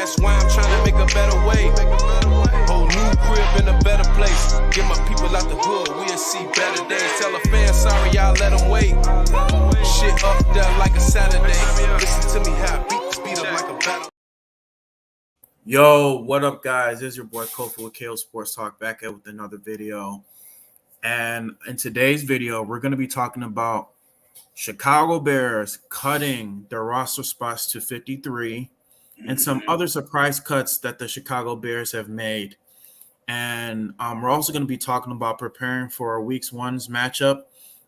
That's why I'm trying to make a better way. Whole new crib in a better place. Get my people out the hood, we'll see better days. Tell a fan sorry, y'all let them wait. Shit up there like a Saturday. Listen to me how beat speed up like a battle. Yo, what up, guys? This is your boy Kofi with KO Sports Talk, back at with another video. And in today's video, we're going to be talking about Chicago Bears cutting their roster spots to 53 and some other surprise cuts that the Chicago Bears have made. And we're also going to be talking about preparing for Week 1's matchup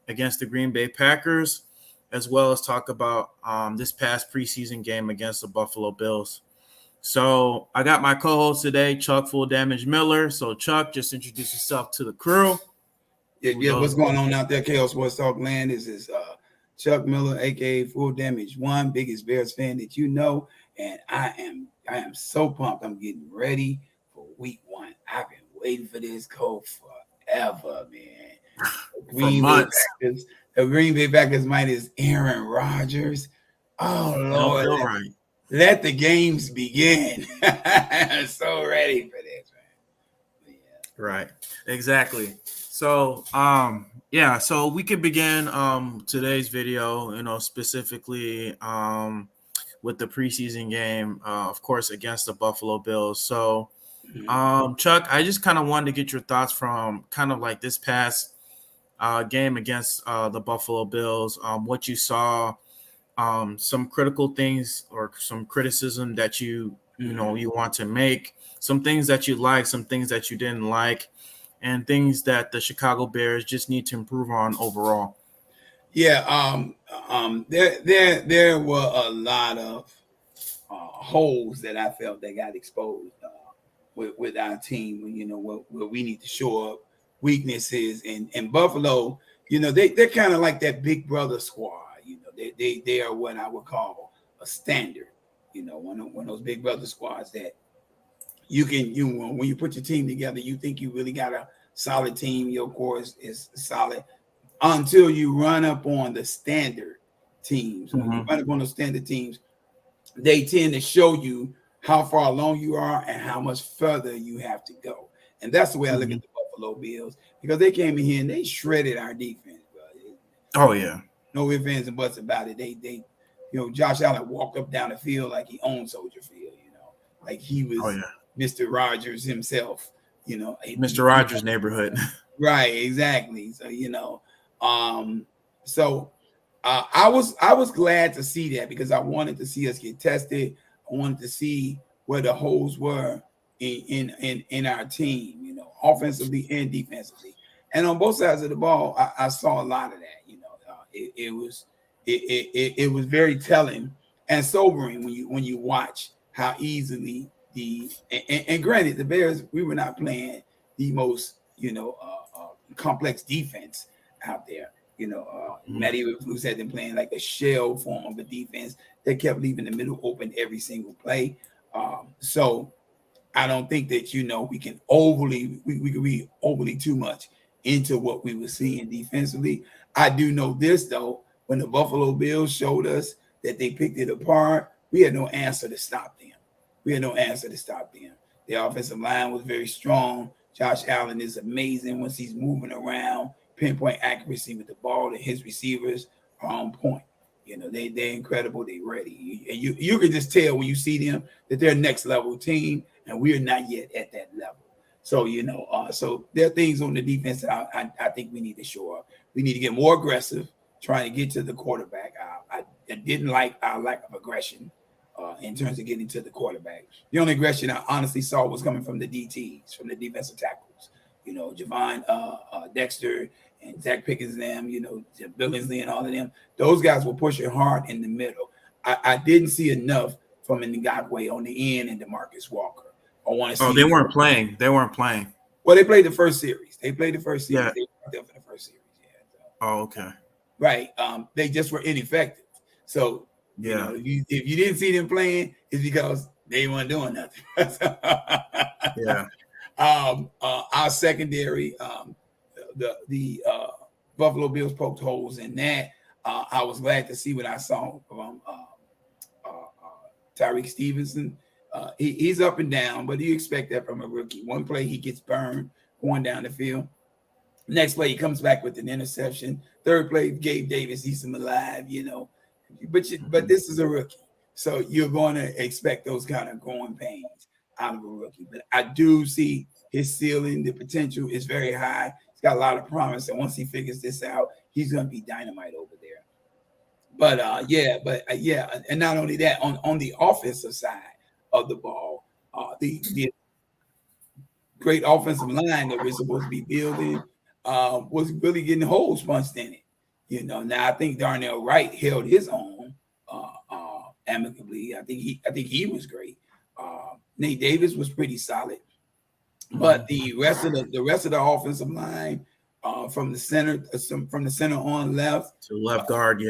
against the Green Bay Packers, as well as talk about this past preseason game against the Buffalo Bills. So I got my co-host today, Chuck Full Damage Miller. So Chuck, just introduce yourself to the crew. Yeah, what's going on out there, KO Sports Talk land? This is Chuck Miller, aka Full Damage One, biggest Bears fan that you know, and I am so pumped. I'm getting ready for Week 1. I've been waiting for this code forever, man. The Green Bay Packers minus Aaron Rodgers. Oh Lord, right. Let the games begin. I'm so ready for this, man. Yeah. Right, exactly. So, so we could begin today's video, specifically with the preseason game, of course, against the Buffalo Bills. So, Chuck, I just kind of wanted to get your thoughts from kind of like this past game against the Buffalo Bills, what you saw, some critical things or some criticism that you want to make, some things that you like, some things that you didn't like, and things that the Chicago Bears just need to improve on overall. Yeah, there were a lot of holes that I felt that got exposed with our team. Where we need to shore up weaknesses, and Buffalo, they're kind of like that big brother squad. They are what I would call a standard. One of those big brother squads that when you put your team together, you think you really got a solid team. Your core is solid until you run up on the standard teams. When you run up on the standard teams, they tend to show you how far along you are and how much further you have to go. And that's the way I look at the Buffalo Bills, because they came in here and they shredded our defense, bro. Oh yeah, no ifs, ands, and buts about it. They Josh Allen walked up down the field like he owned Soldier Field, like he was Mr. Rogers himself, Mr. Rogers' neighborhood. Right, exactly. So, I was glad to see that, because I wanted to see us get tested. I wanted to see where the holes were in our team, offensively and defensively. And on both sides of the ball, I saw a lot of that. It was very telling and sobering when you watch how easily and granted, the Bears, we were not playing the most complex defense out there. Matty Eberflus had them playing like a shell form of a defense that kept leaving the middle open every single play. So I don't think that we can we could be overly too much into what we were seeing defensively. I do know this, though, when the Buffalo Bills showed us that they picked it apart, we had no answer to stop them. Their offensive line was very strong. Josh Allen is amazing once he's moving around, pinpoint accuracy with the ball, and his receivers are on point. They're incredible. They're ready. And you can just tell when you see them that they're a next level team, and we're not yet at that level. So, so there are things on the defense that I think we need to show up. We need to get more aggressive, trying to get to the quarterback. I didn't like our lack of aggression in terms of getting to the quarterback. The only aggression I honestly saw was coming from the DTs, from the defensive tackles. Javon Dexter and Zach Pickens, them, Billingsley and all of them. Those guys were pushing hard in the middle. I didn't see enough from Ngakwe on the end and DeMarcus Walker. I want to see. Oh, they weren't playing. Well, they played the first series. Yeah. They were there for the first series. Yeah. So. Oh, okay. Right. They just were ineffective. So, if you didn't see them playing, it's because they weren't doing nothing. Yeah. Our secondary, the Buffalo Bills poked holes in that. I was glad to see what I saw from Tyreek Stevenson. He's up and down, but you expect that from a rookie. One play he gets burned going down the field. Next play he comes back with an interception. Third play, Gabe Davis eats him alive. But this is a rookie, so you're going to expect those kind of growing pains out of a rookie. But I do see his ceiling, the potential is very high. He's got a lot of promise, and once he figures this out, he's going to be dynamite over there. But and not only that, on the offensive side of the ball, the great offensive line that we're supposed to be building was really getting holes punched in it. Now I think Darnell Wright held his own amicably. I think he was great. Nate Davis was pretty solid, but the rest of the offensive line, from the center on left to left guard,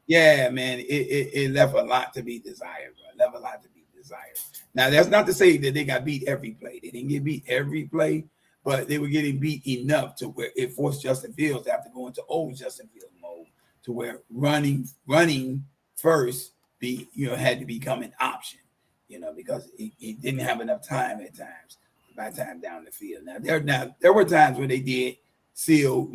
yeah, man, it left a lot to be desired, bro. It left a lot to be desired. Now, that's not to say that they got beat every play. They didn't get beat every play, but they were getting beat enough to where it forced Justin Fields to have to go into old Justin Fields mode, to where running first had to become an option, because he didn't have enough time at times by the time down the field. Now there were times where they did seal,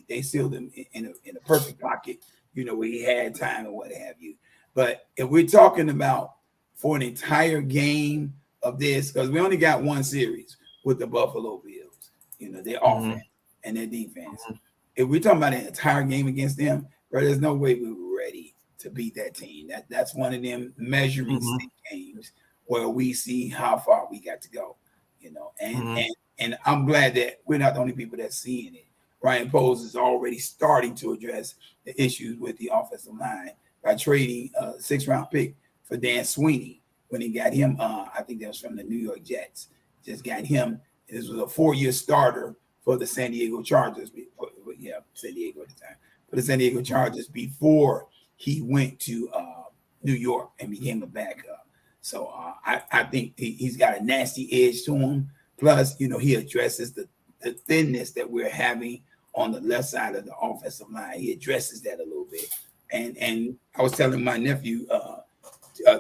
they sealed him in a perfect pocket, where he had time or what have you. But if we're talking about for an entire game of this, because we only got one series with the Buffalo Bills, their offense and their defense. If we're talking about an entire game against them, bro, there's no way we were ready to beat that team. That's one of them measuring stick games where we see how far we got to go, and I'm glad that we're not the only people that's seeing it. Ryan Poles is already starting to address the issues with the offensive line by trading a 6th-round pick for Dan Sweeney when he got him. I think that was from the New York Jets. Just got him. This was a 4-year starter for the San Diego Chargers. San Diego at the time. For the San Diego Chargers before he went to New York and became a backup. So I think he's got a nasty edge to him. Plus, he addresses the thinness that we're having on the left side of the offensive line. He addresses that a little bit. And I was telling my nephew,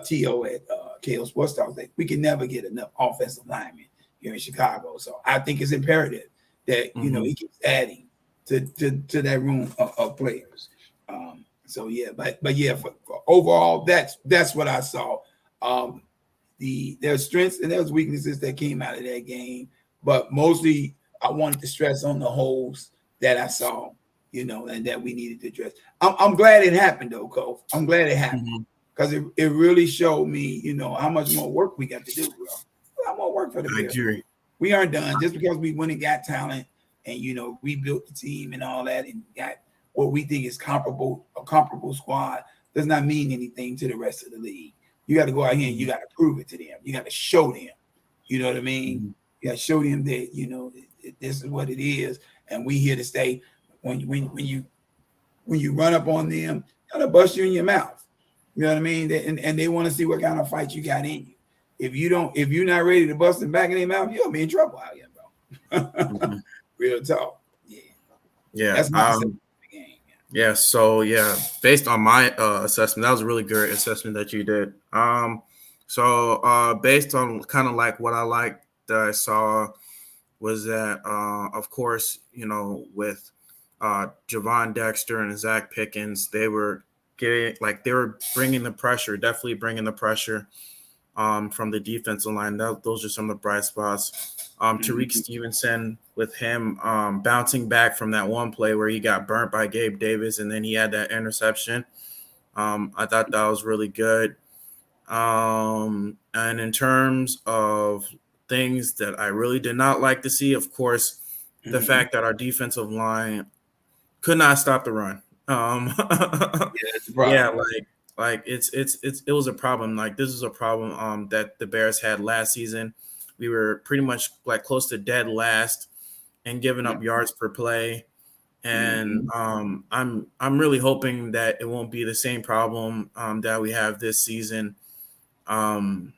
T.O. at KO Sports Talk, that we can never get enough offensive linemen here in Chicago. So I think it's imperative that, he keeps adding to that room of players. For overall, that's what I saw. There's strengths and there's weaknesses that came out of that game, but mostly I wanted to stress on the holes that I saw, and that we needed to address. I'm glad it happened though, Cole. I'm glad it happened because it really showed me, how much more work we got to do, bro. A lot more work for the Bears. We aren't done just because we went and got talent and rebuilt the team and all that and got what we think is a comparable squad does not mean anything to the rest of the league. You got to go out here and you got to prove it to them. You got to show them. You know what I mean? You got to show them that this is what it is, and we here to stay. When you run up on them, they'll bust you in your mouth. You know what I mean? And they want to see what kind of fight you got in you. If you're not ready to bust them back in their mouth, you'll be in trouble out here, bro. Real talk. Yeah. That's my game. Yeah. So based on my assessment, that was a really good assessment that you did. So based on kind of like what I liked that I saw was that, of course, with Javon Dexter and Zach Pickens, they were bringing the pressure, definitely bringing the pressure from the defensive line. Those are some of the bright spots. Tariq Stevenson with him bouncing back from that one play where he got burnt by Gabe Davis and then he had that interception. I thought that was really good. And in terms of things that I really did not like to see, of course, the fact that our defensive line could not stop the run. It's a problem. It was a problem. Like this is a problem that the Bears had last season. We were pretty much like close to dead last and giving up yards per play. And I'm really hoping that it won't be the same problem that we have this season. I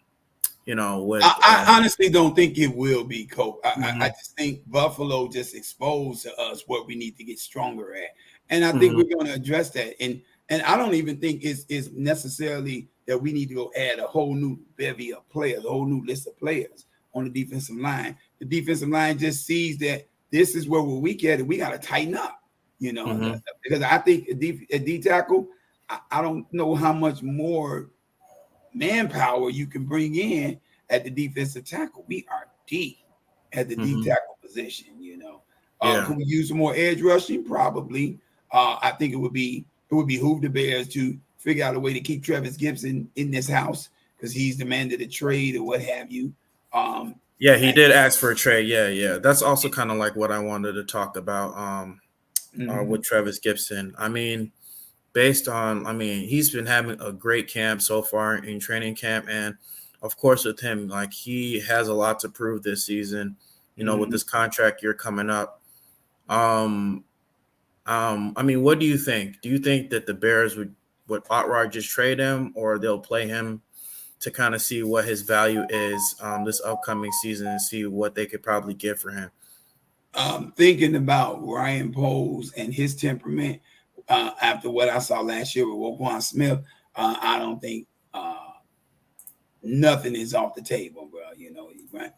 honestly don't think it will be, Coach. I just think Buffalo just exposed to us what we need to get stronger at. And I think we're going to address that. And And I don't even think it's necessarily that we need to go add a whole new bevy of players, a whole new list of players on the defensive line. The defensive line just sees that this is where we're weak at, and we got to tighten up, because I think a D tackle, I don't know how much more manpower you can bring in at the defensive tackle. We are deep at the D tackle position, Can we use some more edge rushing? Probably. I think it would behoove the Bears to figure out a way to keep Travis Gibson in this house because he's demanded a trade or what have you. He did ask for a trade. Yeah. That's also kind of like what I wanted to talk about with Travis Gibson. I mean, he's been having a great camp so far in training camp. And of course, with him, like he has a lot to prove this season, with this contract year coming up. What do you think? Do you think that the Bears would outright just trade him, or they'll play him to kind of see what his value is this upcoming season and see what they could probably get for him? Thinking about Ryan Poles and his temperament after what I saw last year with Roquan Smith, I don't think nothing is off the table, bro.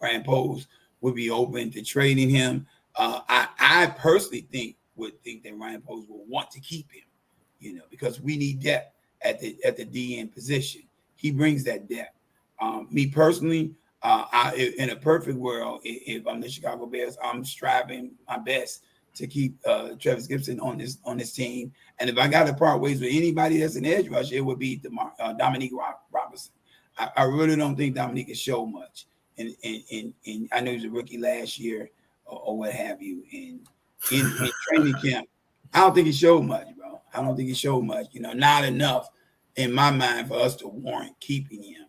Ryan Poles would be open to trading him. I personally would think that Ryan Poles will want to keep him, because we need depth at the DN position. He brings that depth. Me personally, in a perfect world, if I'm the Chicago Bears, I'm striving my best to keep Travis Gibson on this team. And if I got to part ways with anybody that's an edge rush, it would be Dominique Robinson. I really don't think Dominique can show much. And I know he was a rookie last year or what have you. And in training camp, I don't think he showed much, bro. I don't think he showed much. Not enough in my mind for us to warrant keeping him.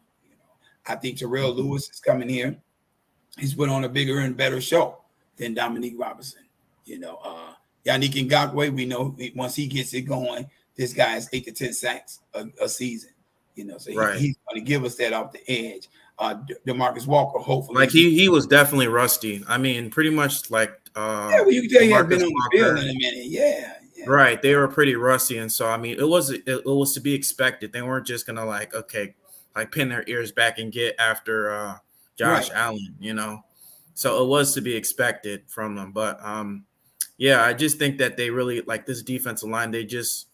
I think Terrell Lewis is coming here. He's put on a bigger and better show than Dominique Robinson. Yannick Ngakoue, we know once he gets it going, this guy is 8 to 10 sacks a season. So he's going to give us that off the edge. DeMarcus Walker, hopefully. Like he was definitely rusty. I mean, pretty much like you can tell he had been on the field in a minute. Yeah. Right. They were pretty rusty. And so it was to be expected. They weren't just gonna pin their ears back and get after Josh Allen, So it was to be expected from them. But I just think that they really like this defensive line, they just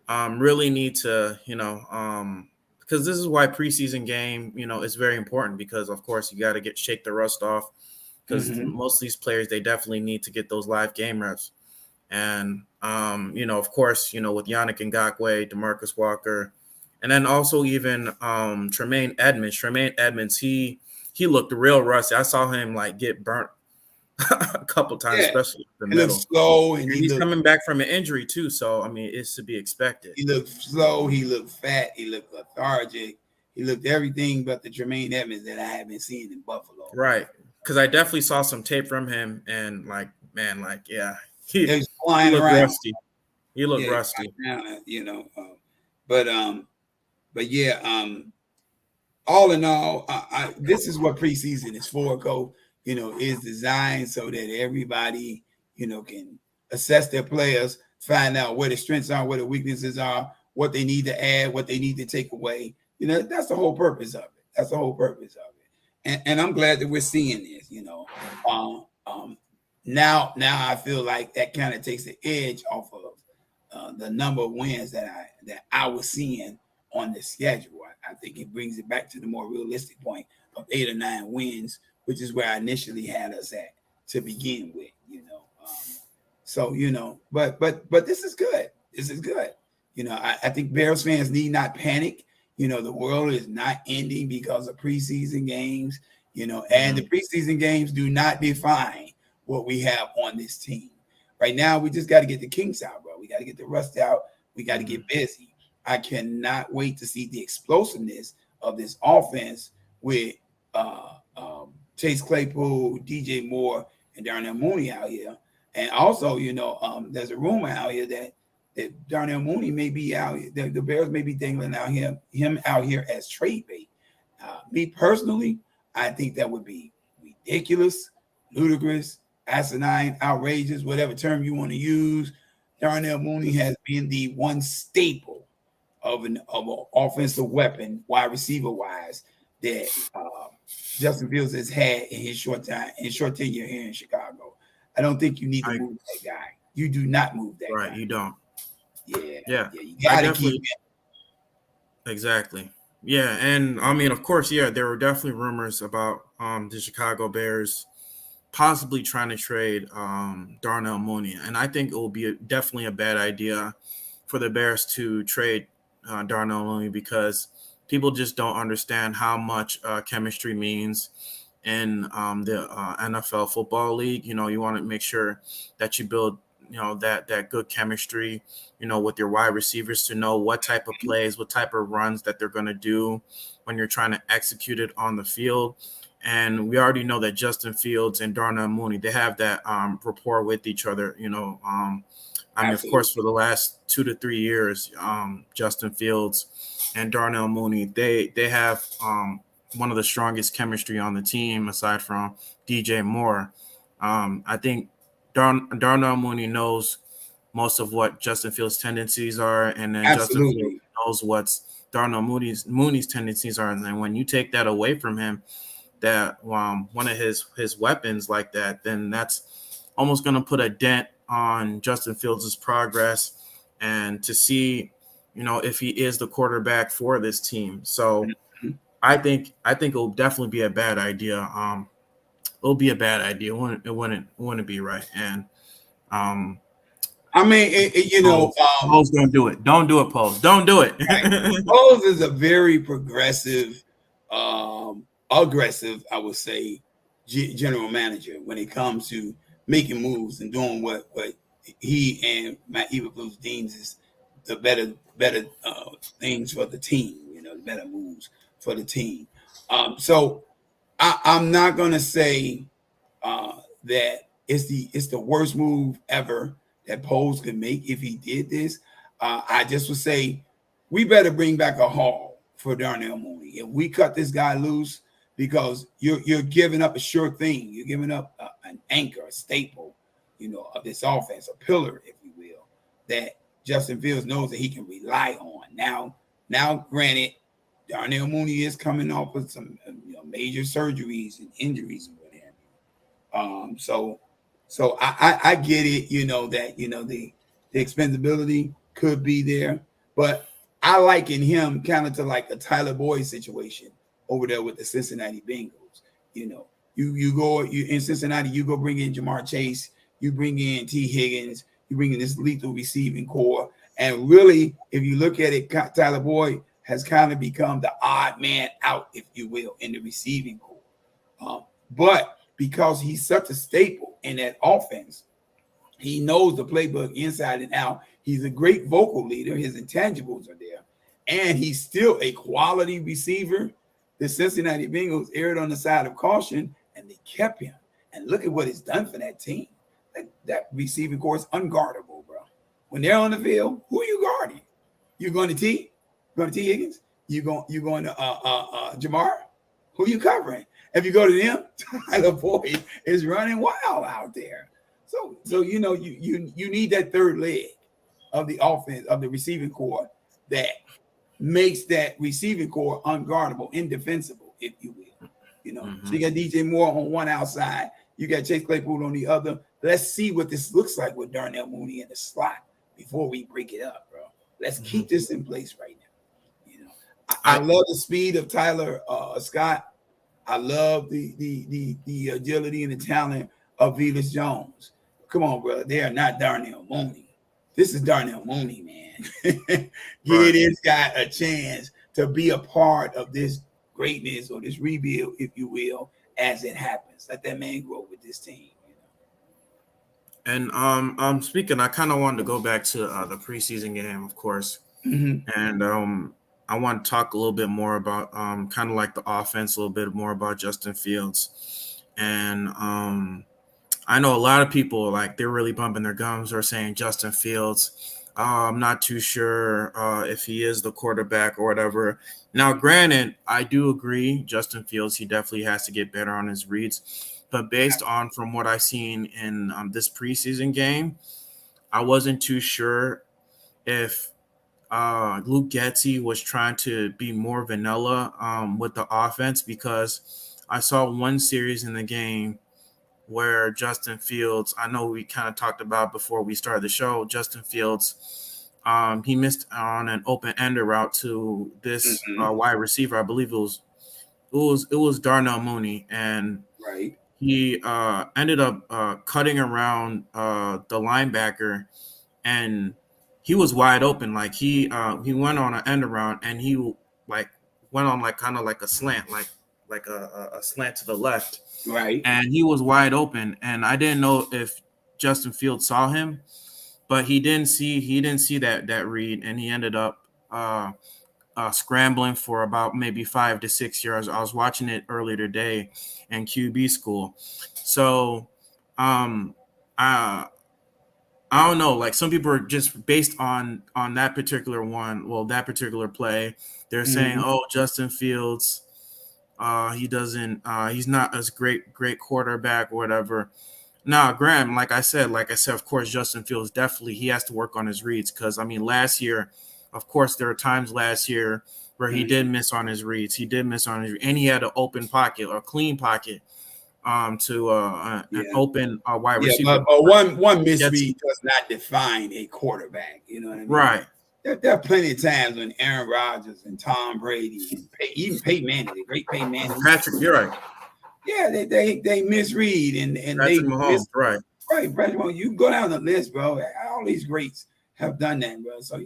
really need to, because this is why preseason game, is very important because, of course, you got to shake the rust off because most of these players, they definitely need to get those live game reps. And, of course, with Yannick Ngakoue, DeMarcus Walker, and then also even Tremaine Edmonds, he looked real rusty. I saw him get burnt a couple times, especially in the middle. Slow, and he's coming back from an injury too. So it's to be expected. He looked slow. He looked fat. He looked lethargic. He looked everything but the Tremaine Edmonds that I haven't seen in Buffalo. Right, because I definitely saw some tape from him, and he was flying looked around. Rusty. He looked rusty. All in all, this is what preseason is for, is designed so that everybody, can assess their players, find out where the strengths are, where the weaknesses are, what they need to add, what they need to take away. That's the whole purpose of it. And I'm glad that we're seeing this, now I feel like that kind of takes the edge off of the number of wins that I was seeing on the schedule. I think it brings it back to the more realistic point of 8 or 9 wins, which is where I initially had us at to begin with, but this is good. This is good. I think Bears fans need not panic. The world is not ending because of preseason games, and the preseason games do not define what we have on this team. Right now, we just got to get the kinks out, bro. We got to get the rust out. We got to get busy. I cannot wait to see the explosiveness of this offense with Chase Claypool, DJ Moore, and Darnell Mooney out here. And also, there's a rumor out here that Darnell Mooney may be out here. The Bears may be dangling him out here as trade bait. Me personally, I think that would be ridiculous, ludicrous, asinine, outrageous, whatever term you want to use. Darnell Mooney has been the one staple an offensive weapon, wide receiver wise, that Justin Fields has had in his short tenure here in Chicago. I don't think you need to move that guy. You do not move that Right, guy. you don't. Yeah, Yeah, you I got to keep definitely him. exactly. Yeah, and I mean, of course, yeah, there were definitely rumors about the Chicago Bears possibly trying to trade Darnell Mooney, and I think it will be definitely a bad idea for the Bears to trade Darnell Mooney because people just don't understand how much chemistry means in the NFL football league. You know, you want to make sure that you build, you know, that good chemistry, you know, with your wide receivers to know what type of plays, what type of runs that they're going to do when you're trying to execute it on the field. And we already know that Justin Fields and Darnell Mooney, they have that rapport with each other. You know, I mean, of Absolutely. course, for the last 2 to 3 years, Justin Fields and Darnell Mooney, they have one of the strongest chemistry on the team, aside from DJ Moore. I think Darnell Mooney knows most of what Justin Fields' tendencies are, and then Justin Fields Absolutely. knows what's Darnell Mooney's tendencies are. And then when you take that away from him, that one of his weapons like that, then that's almost going to put a dent on Justin Fields' progress and to see, you know, if he is the quarterback for this team. So I think it'll definitely be a bad idea. It'll be a bad idea. It wouldn't be right. And um, I mean, Poe's don't do it. Don't do it, Poe. Don't do it. Bose is a very progressive, aggressive, I would say, general manager when it comes to making moves and doing what he and Matt Eberflus deems is the better things for the team. You know, the better moves for the team. So I'm not gonna say that it's the worst move ever that Poles could make if he did this. I just would say we better bring back a haul for Darnell Mooney. If we cut this guy loose, because you're giving up a sure thing, you're giving up an anchor, a staple, of this offense, a pillar, if you will, that Justin Fields knows that he can rely on. Now, granted, Darnell Mooney is coming off with some major surgeries and injuries and what have you. So I get it, that the expendability could be there, but I liken him kind of to like a Tyler Boyd situation over there with the Cincinnati Bengals. You in Cincinnati, you go bring in Jamar Chase, you bring in T. Higgins, you bring in this lethal receiving core, and really, if you look at it, Tyler Boyd has kind of become the odd man out, if you will, in the receiving core. But because he's such a staple in that offense, he knows the playbook inside and out. He's a great vocal leader. His intangibles are there. And he's still a quality receiver. The Cincinnati Bengals erred on the side of caution, and they kept him. And look at what it's done for that team. That receiving core is unguardable, bro. When they're on the field, who are you guarding? You going to T? Going to T. Higgins? You going to Jamar? Who you covering? If you go to them, Tyler Boyd is running wild out there. So you need that third leg of the offense, of the receiving core, that makes that receiving core unguardable, indefensible, if you will. So you got DJ Moore on one outside, you got Chase Claypool on the other. Let's see what this looks like with Darnell Mooney in the slot before we break it up, bro. Let's keep this in place right now. I love the speed of Tyler Scott. I love the agility and the talent of Velus Jones. Come on, bro. They are not Darnell Mooney. This is Darnell Mooney, man. Give this guy a chance to be a part of this greatness or this rebuild, if you will, as it happens. Let that man grow with this team. And speaking, I kind of wanted to go back to the preseason game, of course, and I want to talk a little bit more about kind of like the offense, a little bit more about Justin Fields, and I know a lot of people, like, they're really bumping their gums or saying Justin Fields. I'm not too sure if he is the quarterback or whatever. Now, granted, I do agree, Justin Fields, he definitely has to get better on his reads. But based on from what I've seen in this preseason game, I wasn't too sure if Luke Getzey was trying to be more vanilla with the offense, because I saw one series in the game where Justin Fields, I know we kind of talked about before we started the show, Justin Fields, he missed on an open ender route to this wide receiver. I believe it was Darnell Mooney, and Right. he ended up cutting around the linebacker, and he was wide open. Like he went on an end around, and he like went on like kind of like a slant, like a slant to the left, Right. and he was wide open. And I didn't know if Justin Fields saw him, but he didn't see that read, and he ended up scrambling for about maybe 5 to 6 yards. I was watching it earlier today in QB school, so I I don't know. Like some people are just based on that particular one. Well, that particular play, they're saying, Mhm. "Oh, Justin Fields, he doesn't. He's not as great quarterback or whatever." Nah, Graham. Like I said, of course, Justin Fields definitely he has to work on his reads, because I mean, last year, of course, there were times last year where he did Mhm. miss on his reads. He did miss on his, and he had an open pocket or clean pocket to an Yeah. open wide Yeah, receiver. but one Gets misread does not define a quarterback. You know what I mean? right. There are plenty of times when Aaron Rodgers and Tom Brady and even Peyton Manning, the great Peyton Manning, Patrick, you're right. yeah, they misread and Patrick they miss. Mahomes, right. Right, Patrick Mahomes, you go down the list, bro. All these greats have done that, bro. So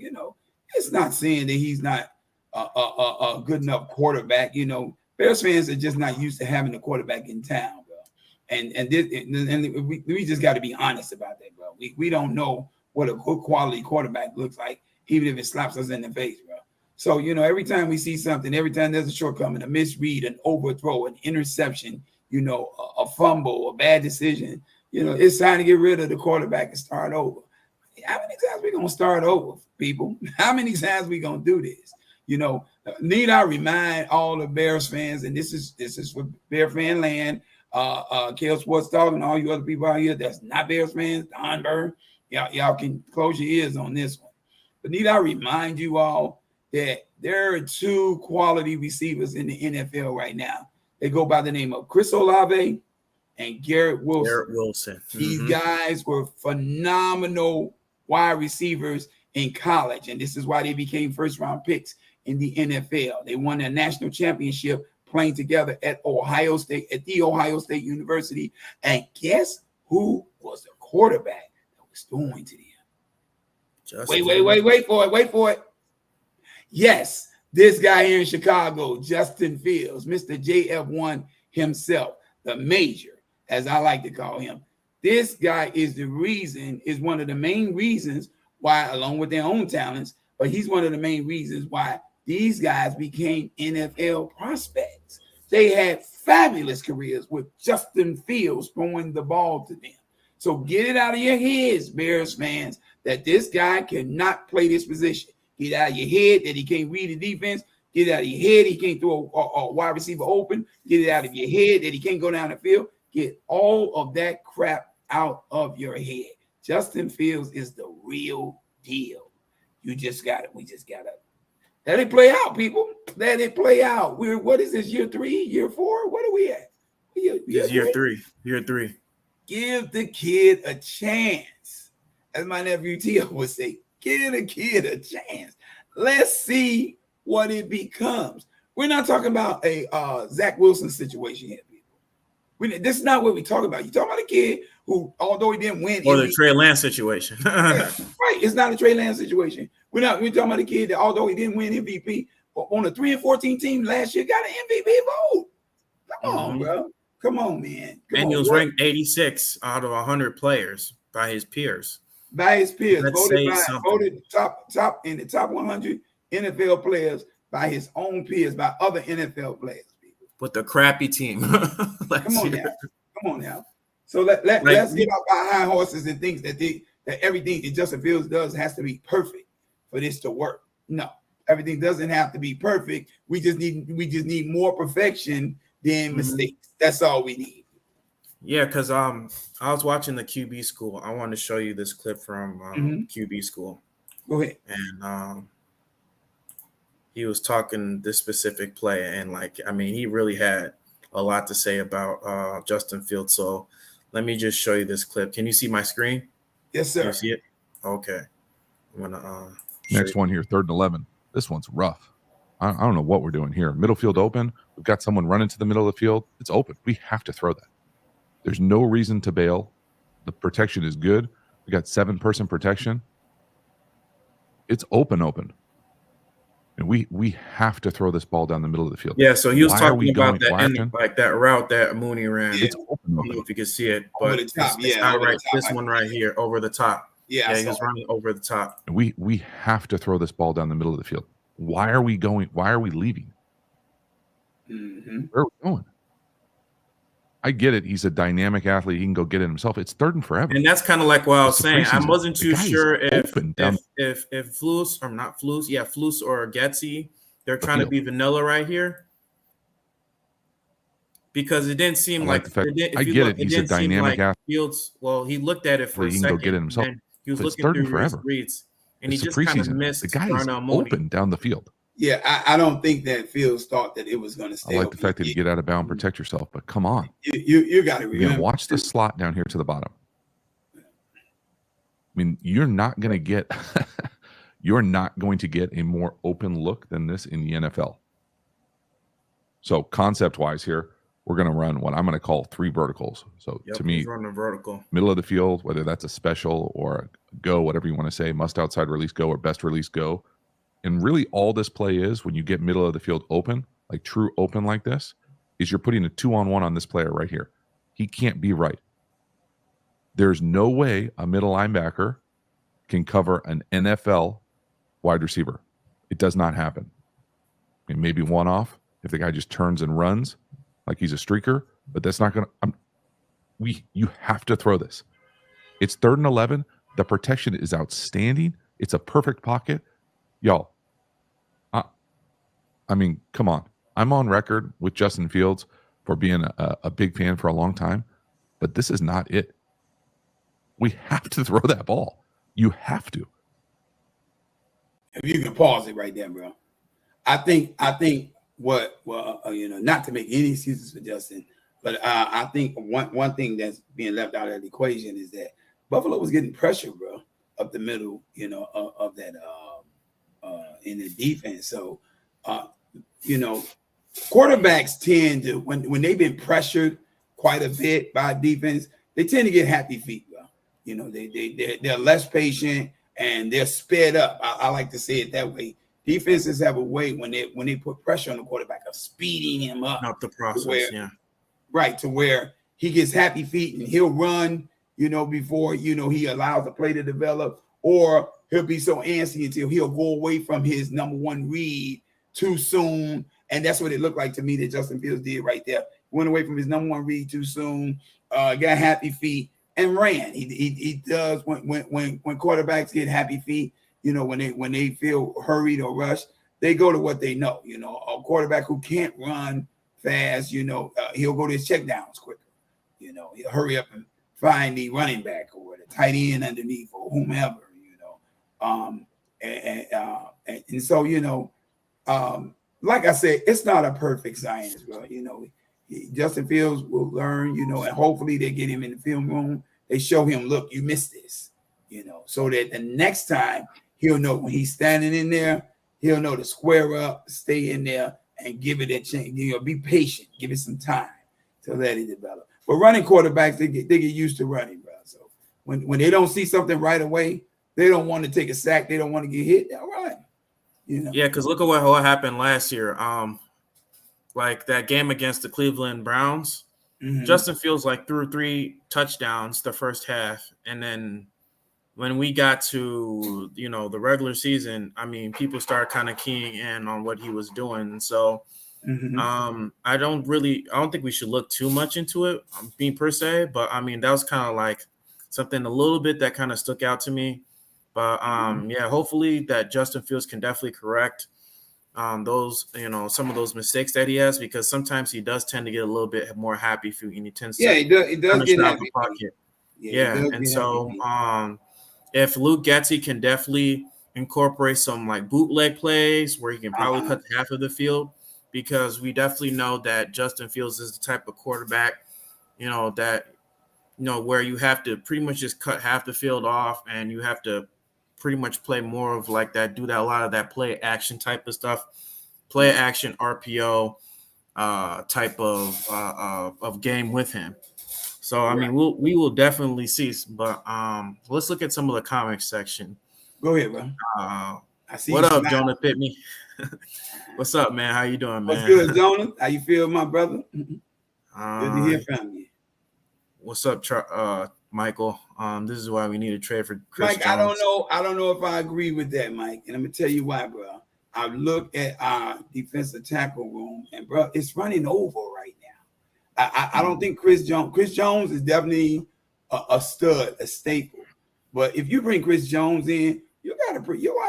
it's not saying that he's not a good enough quarterback. Bears fans are just not used to having a quarterback in town, bro. And we just got to be honest about that, bro. We don't know what a good quality quarterback looks like, even if it slaps us in the face, bro. So every time we see something, every time there's a shortcoming, a misread, an overthrow, an interception, a fumble, a bad decision, it's time to get rid of the quarterback and start over. How many times we gonna start over, people? How many times we gonna do this? Need I remind all the Bears fans, and this is for Bear fan land, Kale Sports Talk, and all you other people out here that's not Bears fans, Don Burr, y'all can close your ears on this one. But need I remind you all that there are two quality receivers in the NFL right now. They go by the name of Chris Olave and Garrett Wilson. Garrett Wilson. These guys were phenomenal wide receivers in college, and this is why they became first-round picks in the NFL. They won a national championship playing together at the Ohio State University. And guess who was the quarterback that was throwing to them? Wait for it. Yes, this guy here in Chicago, Justin Fields, Mr. JF1 himself, the major, as I like to call him. This guy is one of the main reasons why, along with their own talents, but he's one of the main reasons why these guys became NFL prospects. They had fabulous careers with Justin Fields throwing the ball to them. So get it out of your heads, Bears fans, that this guy cannot play this position. Get out of your head that he can't read the defense. Get it out of your head he can't throw a wide receiver open. Get it out of your head that he can't go down the field. Get all of that crap out of your head. Justin Fields is the real deal. We just got to let it play out, people. Let it play out. What is this, year 3, year 4? What are we at? Year three. Year 3. Give the kid a chance. As my nephew Tio would say, give the kid a chance. Let's see what it becomes. We're not talking about a Zach Wilson situation here, people. This is not what we talk about. You talk about a kid who, although he didn't win, or the Trey Lance situation. right? It's not a Trey Lance situation. We're talking about a kid that, although he didn't win MVP, on a 3-14 team last year, got an MVP vote. Come on, bro. Come on, man. And he was ranked 86 out of 100 players by his peers. Voted top in the top 100 NFL players by his own peers, by other NFL players. With the crappy team. Come on now. So let's get off our high horses and think that everything that Justin Fields does has to be perfect for this to work. No, everything doesn't have to be perfect. We just need more perfection than mistakes. That's all we need. Yeah, because I was watching the QB school. I wanted to show you this clip from QB school. Go ahead. And he was talking this specific play, and like, I mean, he really had a lot to say about Justin Fields. So let me just show you this clip. Can you see my screen? Yes, Can sir. you see it? Okay. I'm gonna Next one here, 3rd and 11. This one's rough. I don't know what we're doing here. Middle field open. We've got someone running to the middle of the field. It's open. We have to throw that. There's no reason to bail. The protection is good. We got 7-person protection. It's open. And we have to throw this ball down the middle of the field. Yeah, so he was Why are we talking about going- that like that route that Mooney ran. Yeah. It's open. I don't know if you can see it, Over but the top, it's yeah, not over the right. top, This I one think. right here, over the top. Yeah, Yeah, he was running over the top. We have to throw this ball down the middle of the field. Why are we leaving? Mm-hmm. Where are we going? I get it. He's a dynamic athlete. He can go get it himself. It's 3rd and forever. And that's kind of like what I was It's the saying. I preseason. wasn't The too guy is sure if open down- Flus or not Flus, yeah, Flus or Getsy, they're trying to field. be vanilla right here. Because it didn't seem I like like the fact- it did- if I you get look, it. He's a didn't seem dynamic like athlete. Fields. Well, he looked at it for a He can go second, get it himself. and he was But it's looking 3rd and through his forever. reads, and It's he the just kind of preseason. missed The guy is Darnell Mooney. open down the field. Yeah, I don't think that Fields thought that it was going to stay. I like the open. fact that you get out of bounds, protect yourself, but come on. You got to Again, remember. watch the slot down here to the bottom. I mean, you're not going to get a more open look than this in the NFL. So concept-wise here, we're going to run what I'm going to call 3 verticals. So Yep, to me, he's running vertical. middle of the field, whether that's a special or a go, whatever you want to say, must outside release go or best release go. And really all this play is when you get middle of the field open, like true open like this, is you're putting a 2-on-1 on this player right here. He can't be right. There's no way a middle linebacker can cover an NFL wide receiver. It does not happen. I mean, maybe one off if the guy just turns and runs like he's a streaker, but that's not going to you have to throw this. It's 3rd and 11. The protection is outstanding. It's a perfect pocket. Y'all, I mean, come on. I'm on record with Justin Fields for being a big fan for a long time, but this is not it. We have to throw that ball. You have to. If you can pause it right there, bro. I think not to make any excuses for Justin, but I think one thing that's being left out of the equation is that Buffalo was getting pressure, bro, up the middle, of that in the defense. So, quarterbacks tend to when they've been pressured quite a bit by defense, they tend to get happy feet, bro. They're less patient and they're sped up. I like to say it that way. Defenses have a way when they put pressure on the quarterback of speeding him up the process, to where he gets happy feet and he'll run, before he allows the play to develop, or he'll be so antsy until he'll go away from his number one read too soon. And that's what it looked like to me that Justin Fields did right there. Went away from his number one read too soon, got happy feet and ran. He does when quarterbacks get happy feet, when they feel hurried or rushed, they go to what they know. A quarterback who can't run fast, he'll go to his checkdowns quicker. He'll hurry up and find the running back or the tight end underneath or whomever. And so like I said, it's not a perfect science, bro. Justin Fields will learn, and hopefully they get him in the film room. They show him, look, you missed this, so that the next time he'll know when he's standing in there, he'll know to square up, stay in there, and give it a chance. Be patient, give it some time to let it develop. But running quarterbacks, they get used to running, bro. So when they don't see something right away, they don't want to take a sack. They don't want to get hit. They'll run. Yeah, because look at what happened last year. Like that game against the Cleveland Browns, Justin Fields threw 3 touchdowns the first half, and then when we got to the regular season, I mean, people started kind of keying in on what he was doing. And so I don't think we should look too much into it, being per se, but I mean that was kind of like something a little bit that kind of stuck out to me. But hopefully that Justin Fields can definitely correct those, some of those mistakes that he has, because sometimes he does tend to get a little bit more happy feet, and he tends to he does get happy. Pocket. And so if Luke Getsy can definitely incorporate some like bootleg plays where he can probably cut half of the field, because we definitely know that Justin Fields is the type of quarterback, where you have to pretty much just cut half the field off, and you have to pretty much play more of like that, do that a lot of that play action type of stuff, play action RPO type of game with him. So I mean, we will definitely see. But let's look at some of the comics section. Go ahead, bro. I see. What up, Jonah Pitney? What's up, man? How you doing, man? What's good, Jonah? How you feel, my brother? Good to hear from you. What's up, Michael? This is why we need to trade for Chris Mike. Jones. I don't know if I agree with that, Mike. And I'm gonna tell you why, bro. I've looked at our defensive tackle room, and bro, it's running over right now. I don't think Chris Jones is definitely a stud, a staple. But if you bring Chris Jones in, you'll have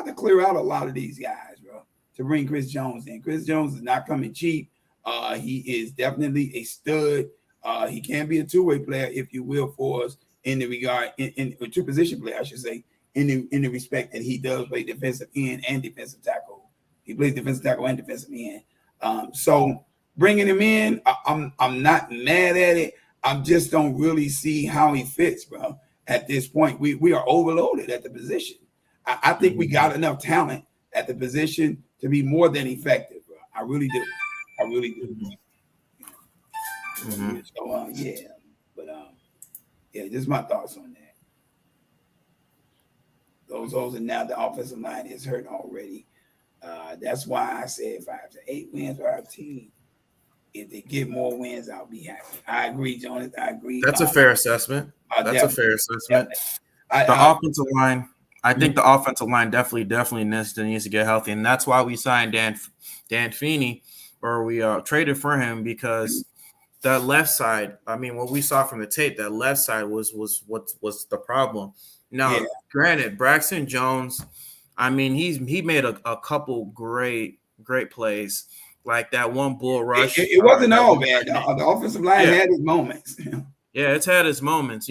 to clear out a lot of these guys, bro, to bring Chris Jones in. Chris Jones is not coming cheap. He is definitely a stud. He can be a two-way player, if you will, for us in the regard, in a two-position player, I should say, in the respect that he does play defensive end and defensive tackle. He plays defensive tackle and defensive end. So bringing him in, I'm not mad at it. I just don't really see how he fits, bro. At this point, we are overloaded at the position. I think we got enough talent at the position to be more than effective, bro. I really do. I really do. So yeah, but yeah, just my thoughts on that. Those are now the offensive line is hurt already. That's why I said 5 to 8 wins for our team. If they get more wins, I'll be happy. I agree, Jonas. I agree. That's a fair assessment. That's a fair assessment. The offensive line, I think the offensive line definitely needs to get healthy, and that's why we signed Dan Feeney, or we traded for him, because that left side. I mean, what we saw from the tape, that left side was what's the problem. Now, granted, Braxton Jones, I mean, he made a couple great plays, like that one bull rush. It wasn't all bad. The offensive line had its moments. Yeah, it's had its moments.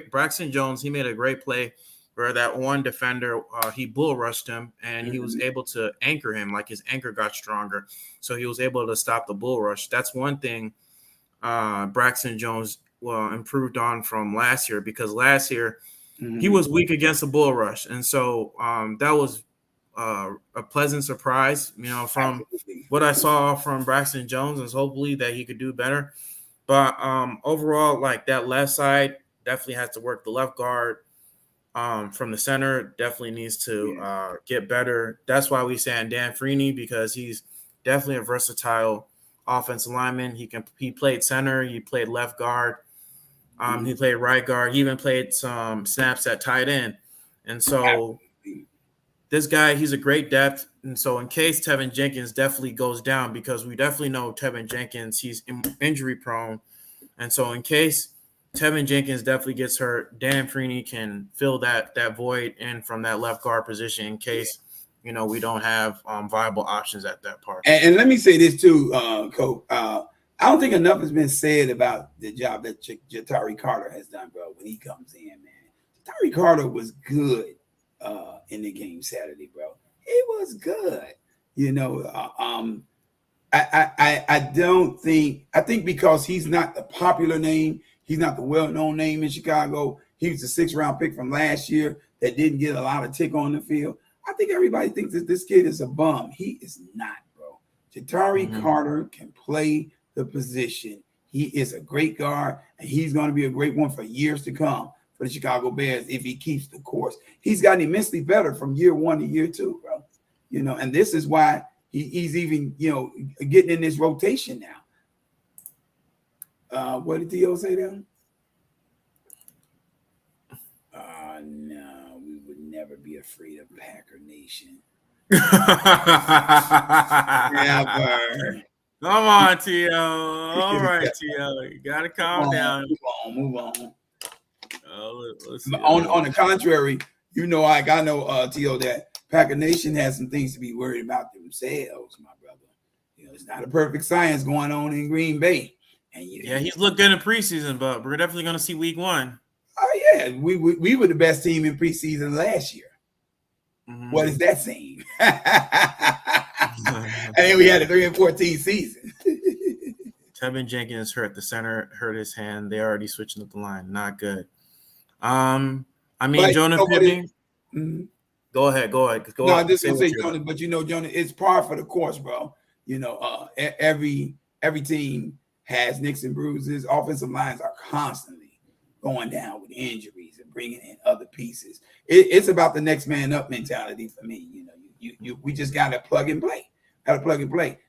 Braxton Jones, he made a great play where that one defender, he bull rushed him, and he was able to anchor him. Like, his anchor got stronger, so he was able to stop the bull rush. That's one thing Braxton Jones improved on from last year, because last year he was weak against the bull rush, and so that was a pleasant surprise, from what I saw from Braxton Jones, is hopefully that he could do better. But overall, like, that left side definitely has to work. The left guard from the center definitely needs to get better. That's why we signed Dan Feeney, because he's definitely a versatile offensive lineman. He played center, he played left guard, he played right guard, he even played some snaps at tight end. And so this guy, he's a great depth. And so in case Tevin Jenkins definitely goes down, because we definitely know Tevin Jenkins, he's injury prone. And so in case Tevin Jenkins definitely gets hurt, Dan Feeney can fill that void in from that left guard position in case, we don't have viable options at that part. And let me say this too, Coach. I don't think enough has been said about the job that Ja'Tyre Carter has done, bro, when he comes in, man. Ja'Tyre Carter was good in the game Saturday, bro. It was good. I think because he's not the popular name, he's not the well-known name in Chicago. He was the 6th round pick from last year that didn't get a lot of tick on the field. I think everybody thinks that this kid is a bum. He is not, bro. Ja'Tyre Carter can play the position. He is a great guard, and he's going to be a great one for years to come for the Chicago Bears if he keeps the course. He's gotten immensely better from year 1 to year 2, bro. And this is why he's even, getting in this rotation now. What did Theo say there? No, we would never be afraid of Packer Nation. Never. Come on, T.O. All right, T.O. You got to calm down. Move on. Let's see. On the contrary, I know, T.O., that Packer Nation has some things to be worried about themselves, my brother. It's not a perfect science going on in Green Bay. And he's looked good in preseason, but we're definitely going to see week 1. Oh, yeah. We were the best team in preseason last year. Mm-hmm. What is that saying? And then we had a 3-14 season. Tevin Jenkins hurt the center, hurt his hand. They already switching up the line. Not good. I mean, But Jonah Pitney. Go ahead. No, I'm just Say gonna what say, you're Jonah, but Jonah, it's par for the course, bro. Every team has nicks and bruises. Offensive lines are constantly going down with injuries and bringing in other pieces. It's about the next man up mentality for me. We just gotta plug and play.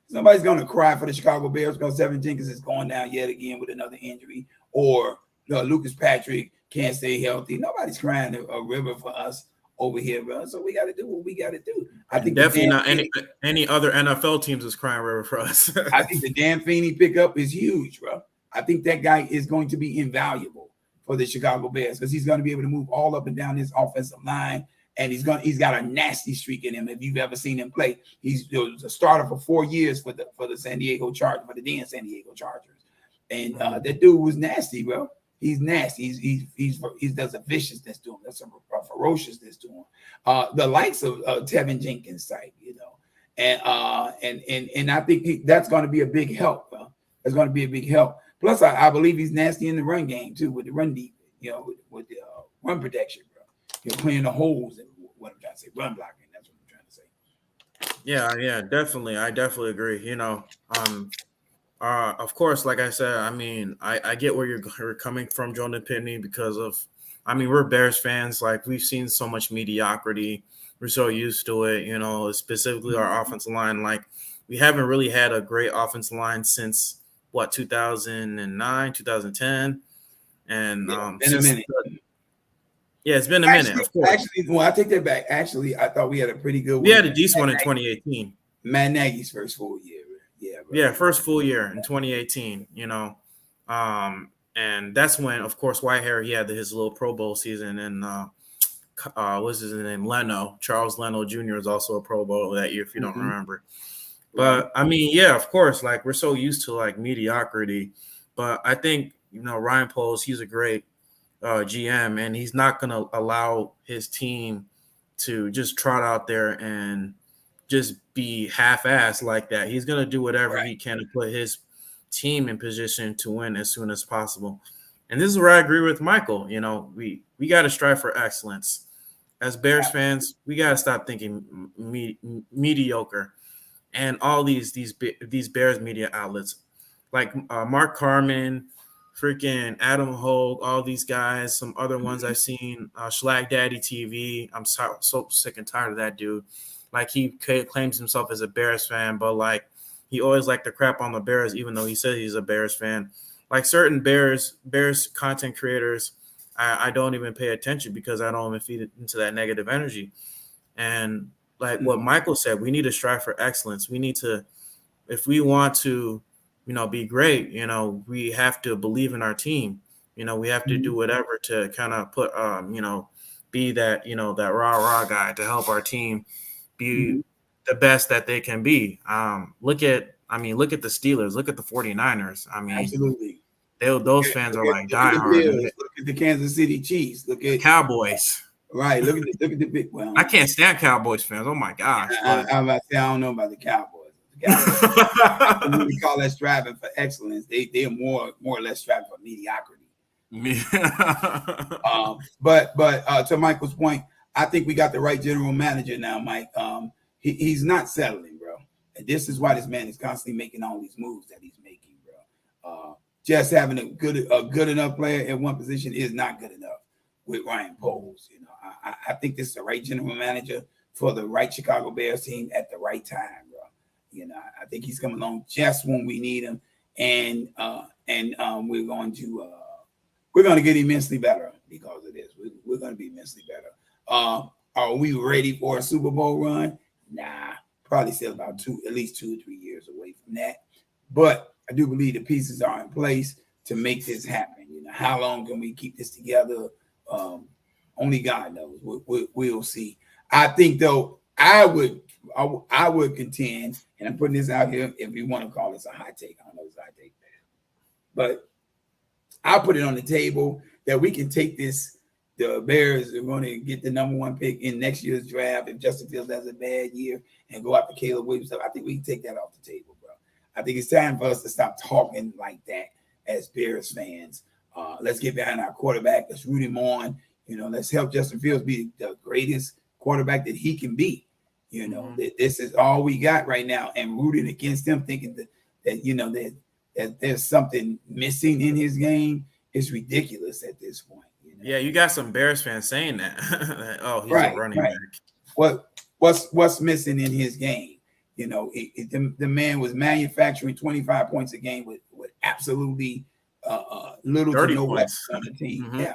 Somebody's gonna cry for the Chicago Bears because Tevin Jenkins is going down yet again with another injury, or Lucas Patrick can't stay healthy. Nobody's crying a river for us over here, bro. So we got to do what we got to do. I think definitely not any other NFL teams is crying river for us. I think the Dan Feeney pickup is huge, bro. I think that guy is going to be invaluable for the Chicago Bears because he's going to be able to move all up and down this offensive line, and he's got a nasty streak in him. If you've ever seen him play, he's a starter for 4 years for the San Diego Chargers, for the then San Diego Chargers, and that dude was nasty, bro. He's nasty. He does a viciousness to him. That's a ferociousness to him. The likes of Tevin Jenkins type, and I think that's going to be a big help. That's going to be a big help. Plus, I believe he's nasty in the run game too, with the run deep, with the run protection, bro. Playing the holes and what I'm trying to say, run blocking. That's what I'm trying to say. Yeah, definitely. I definitely agree. Of course, like I said, I mean, I get where you're coming from, Jonah Pitney, because we're Bears fans. Like, we've seen so much mediocrity. We're so used to it, specifically our offensive line. Like, we haven't really had a great offensive line since, 2009, 2010? And in a minute. It's been a minute, of course. Actually, I take that back. Actually, I thought we had a pretty good one. We had a decent one in 2018. Matt Nagy's first full year. First full year in 2018, and that's when, of course, Whitehair, he had his little Pro Bowl season, and what's his name? Charles Leno Jr. is also a Pro Bowl that year, if you don't remember. But I mean, of course, like, we're so used to like mediocrity, but I think Ryan Poles, he's a great GM, and he's not going to allow his team to just trot out there and just be half-assed like that. He's going to do whatever he can to put his team in position to win as soon as possible. And this is where I agree with Michael. We got to strive for excellence. As Bears fans, we got to stop thinking mediocre. And all these Bears media outlets, like Mark Carman, freaking Adam Hogue, all these guys, some other ones I've seen, Schlag Daddy TV. I'm so sick and tired of that dude. Like, he claims himself as a Bears fan, but like, he always liked to crap on the Bears, even though he says he's a Bears fan. Like, certain Bears content creators, I don't even pay attention because I don't even feed it into that negative energy. And like what Michael said, we need to strive for excellence. We need to, if we want to, be great, we have to believe in our team. We have to do whatever to kind of put, be that, that rah guy to help our team be the best that they can be. Look at the Steelers, look at the 49ers. I mean, absolutely. Those fans are like diehard. Look at the Kansas City Chiefs. Look at Cowboys. Right. Look at the big one. I can't stand Cowboys fans. Oh my gosh. I don't know about the Cowboys. We call that striving for excellence. They're more or less striving for mediocrity. But to Michael's point, I think we got the right general manager now, Mike. He's not settling, bro. And this is why this man is constantly making all these moves that he's making, bro. Just having a good enough player at one position is not good enough with Ryan Poles. I think this is the right general manager for the right Chicago Bears team at the right time, bro. I think he's coming along just when we need him, and we're going to get immensely better because of this. We're going to be immensely better. Are we ready for a Super Bowl run? Nah, probably still about at least 2 or 3 years away from that. But I do believe the pieces are in place to make this happen. How long can we keep this together? Only God knows. We'll see. I think, though, I would contend, and I'm putting this out here, if you want to call this a hot take, I don't know if it's a hot take, but I'll put it on the table that we can take this the Bears are going to get the number 1 pick in next year's draft if Justin Fields has a bad year and go after Caleb Williams, I think we can take that off the table, bro. I think it's time for us to stop talking like that as Bears fans. Let's get behind our quarterback. Let's root him on. Let's help Justin Fields be the greatest quarterback that he can be. This is all we got right now, and rooting against him, thinking that there's something missing in his game is ridiculous at this point. Yeah, you got some Bears fans saying that. Oh, he's a running back. What's missing in his game? The man was manufacturing 25 points a game with absolutely little to no weapons on the team. Mm-hmm. Yeah,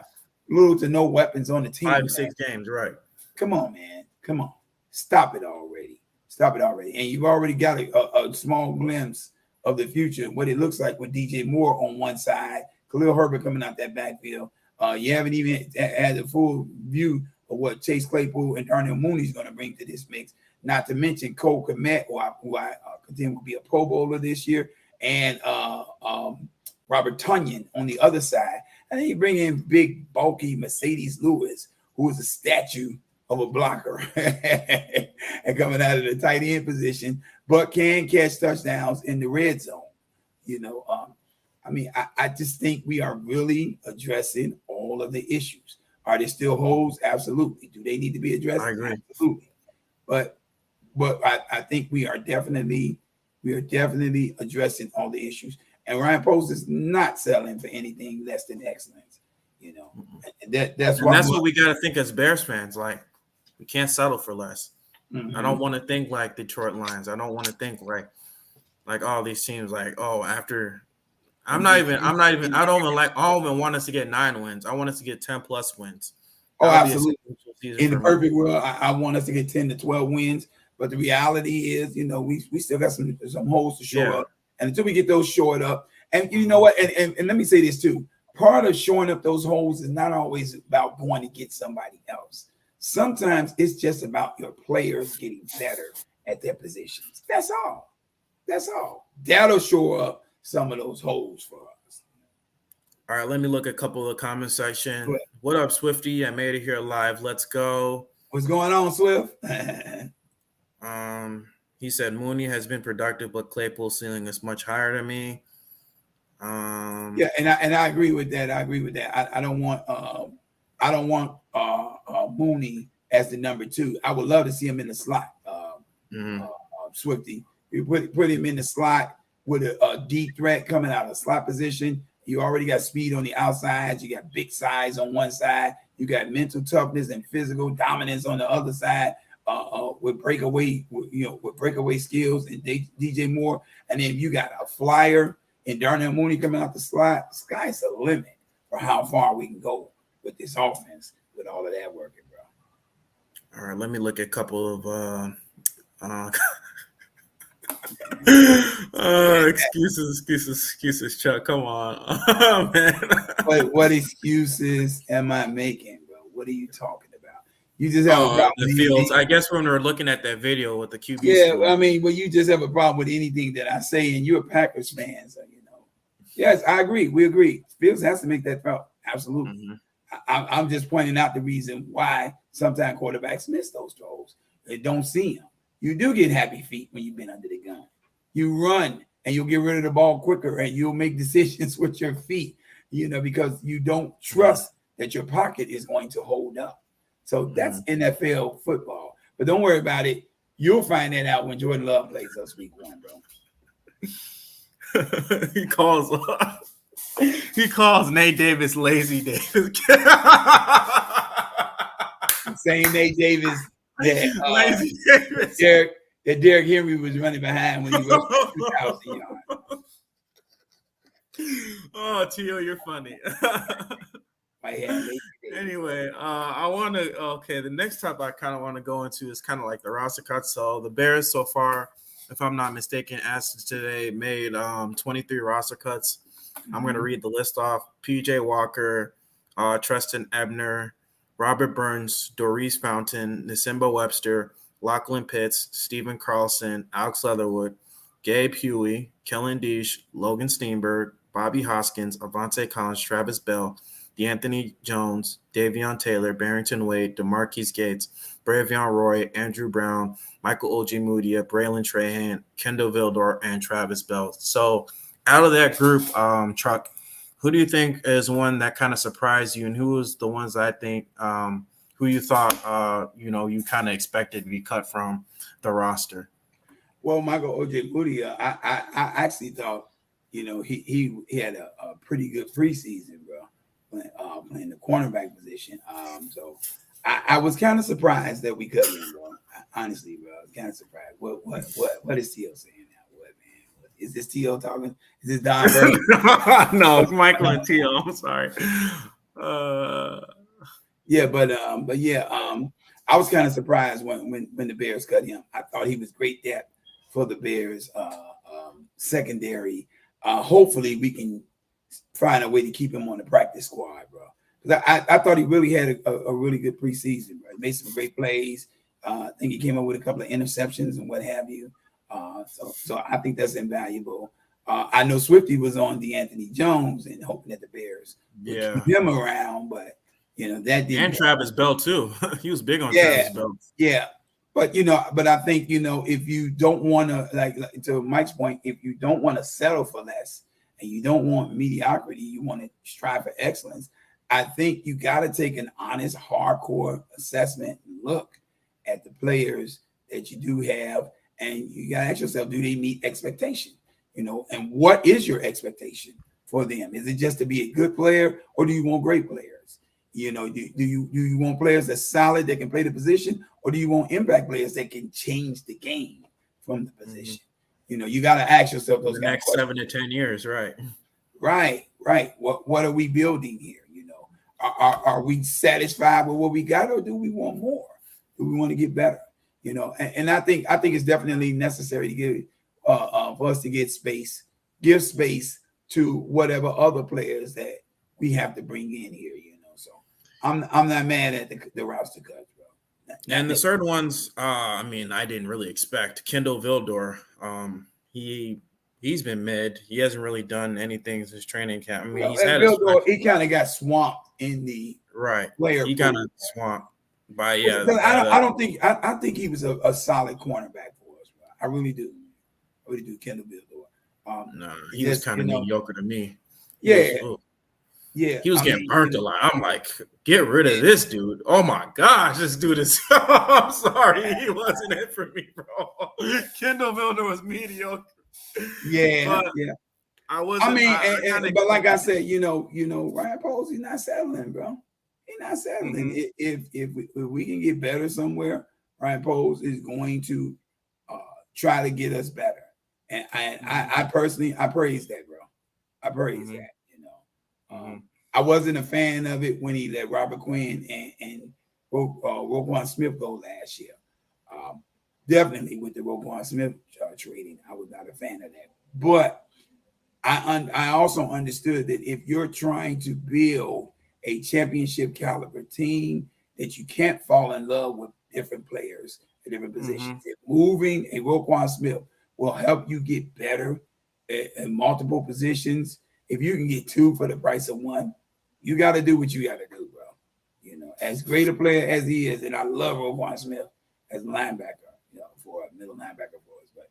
little to no weapons on the team. 5 or 6 games, right? Come on, man. Come on. Stop it already. And you've already got a small glimpse of the future, what it looks like with DJ Moore on one side, Khalil Herbert coming out that backfield. You haven't even had a full view of what Chase Claypool and Darnell Mooney is going to bring to this mix. Not to mention Cole Kmet, who I continue to be a Pro Bowler this year, and Robert Tonyan on the other side. And then you bring in big, bulky Mercedes Lewis, who is a statue of a blocker and coming out of the tight end position, but can catch touchdowns in the red zone. I just think we are really addressing all of the issues. Are there still holes? Absolutely. Do they need to be addressed? I agree. Absolutely. But I think we are definitely addressing all the issues. And Ryan Post is not selling for anything less than excellence. That's what we got to think as Bears fans. Like, we can't settle for less. Mm-hmm. I don't want to think like Detroit Lions. I don't want to think like all these teams. Like, after. I don't even want us to get 9 wins. I want us to get 10 plus wins. Oh, absolutely. In the perfect world, I want us to get 10 to 12 wins. But the reality is, we still got some holes to shore up. And until we get those shored up, and you know what? And let me say this too. Part of shoring up those holes is not always about going to get somebody else. Sometimes it's just about your players getting better at their positions. That's all. That'll shore up some of those holes for us. All right, let me look at a couple of comment section. What up, Swifty? I made it here live. Let's go. What's going on, Swift? He said Mooney has been productive, but Claypool's ceiling is much higher than me. Yeah, and I agree with that. I don't want Mooney as the number 2. I would love to see him in the slot. Swifty, you put him in the slot with a deep threat coming out of the slot position. You already got speed on the outside. You got big size on one side. You got mental toughness and physical dominance on the other side. With breakaway skills and DJ Moore, and then you got a flyer and Darnell Mooney coming out the slot. Sky's the limit for how far we can go with this offense with all of that working, bro. All right, let me look at a couple of excuses, Chuck. Come on, man. What excuses am I making, bro? What are you talking about? You just have a problem the fields. I guess when we're looking at that video with the QB. Yeah, score. I mean, you just have a problem with anything that I say, and you're a Packers fan, so Yes, I agree. We agree. Fields has to make that throw. Absolutely. Mm-hmm. I'm just pointing out the reason why sometimes quarterbacks miss those throws. They don't see them. You do get happy feet when you've been under the gun. You run, and you'll get rid of the ball quicker, and you'll make decisions with your feet, because you don't trust that your pocket is going to hold up. So that's NFL football. But don't worry about it. You'll find that out when Jordan Love plays us week 1, bro. He calls Nate Davis lazy Davis. Same Nate Davis that Derrick Henry was running behind when he rushed 2,000 yards. Oh, Tio, you're funny. Anyway, the next topic I kind of want to go into is kind of like the roster cuts. So the Bears so far, if I'm not mistaken, as of today, made 23 roster cuts. I'm going to read the list off. P.J. Walker, Treston Ebner, Robert Burns, Doris Fountain, Nisimba Webster, Lachlan Pitts, Stephen Carlson, Alex Leatherwood, Gabe Huey, Kellen Deesh, Logan Steinberg, Bobby Hoskins, Avante Collins, Travis Bell, DeAnthony Jones, Davion Taylor, Barrington Wade, DeMarquise Gates, Bravion Roy, Andrew Brown, Michael Ojemudia, Braylon Trahan, Kendall Vildor, and Travis Bell. So out of that group, Truck, who do you think is one that kind of surprised you, and who was the ones that I think who you thought you kind of expected to be cut from the roster? Well, Michael Ojemudia, I actually thought, he had a pretty good preseason, bro, playing the cornerback position. So I was kind of surprised that we cut him, bro. Honestly, bro, I was kind of surprised. What is T.O. saying now? What, man? Is this T.O. talking? Is this Don Burke? No, it's Michael and T.O. I'm sorry. Yeah, but I was kind of surprised when the Bears cut him. I thought he was great depth for the Bears secondary. Hopefully we can find a way to keep him on the practice squad, bro. Because I thought he really had a really good preseason, bro. He made some great plays. I think he came up with a couple of interceptions and what have you. So I think that's invaluable. I know Swifty was on DeAnthony Jones and hoping that the Bears would keep him around, but that didn't. And Travis Bell too. He was big on Travis Bell. Yeah. But I think if you don't want to, like to Mike's point, if you don't want to settle for less and you don't want mediocrity, you want to strive for excellence. I think you got to take an honest, hardcore assessment and look at the players that you do have, and you got to ask yourself, do they meet expectation? And what is your expectation for them? Is it just to be a good player, or do you want great players? Do you want players that's solid that can play the position, or do you want impact players that can change the game from the position? Mm-hmm. You got to ask yourself those the next 7 to 10 years, right? Right. What are we building here? Are we satisfied with what we got, or do we want more? Do we want to get better? And I think it's definitely necessary to give for us to give space to whatever other players that we have to bring in here. So I'm not mad at the roster cuts, bro. And the certain ones, I didn't really expect. Kendall Vildor, he's been mid. He hasn't really done anything since training camp. He kind of got swamped in the player. He kind of swamped by I think he was a solid cornerback for us, bro. I really do. Kendall Vildor. No, he was kind of mediocre to me. Yeah, he was getting burnt a lot. I'm like, get rid of this dude. Oh my gosh, this dude is. I'm sorry, he wasn't it for me, bro. Kendall Vildor was mediocre. Yeah. I wasn't. But like I said, Ryan Poles, he's not settling, bro. He's not settling. Mm-hmm. If we can get better somewhere, Ryan Poles is going to try to get us better. And I personally, I praise that, bro. I praise that. I wasn't a fan of it when he let Robert Quinn and Roquan Smith go last year. Definitely with the Roquan Smith trading, I was not a fan of that. But I also understood that if you're trying to build a championship caliber team, that you can't fall in love with different players at different positions. Mm-hmm. Moving a Roquan Smith will help you get better in multiple positions. If you can get two for the price of one, you got to do what you got to do, bro. As great a player as he is, and I love Roquan Smith as a linebacker, for a middle linebacker for us, but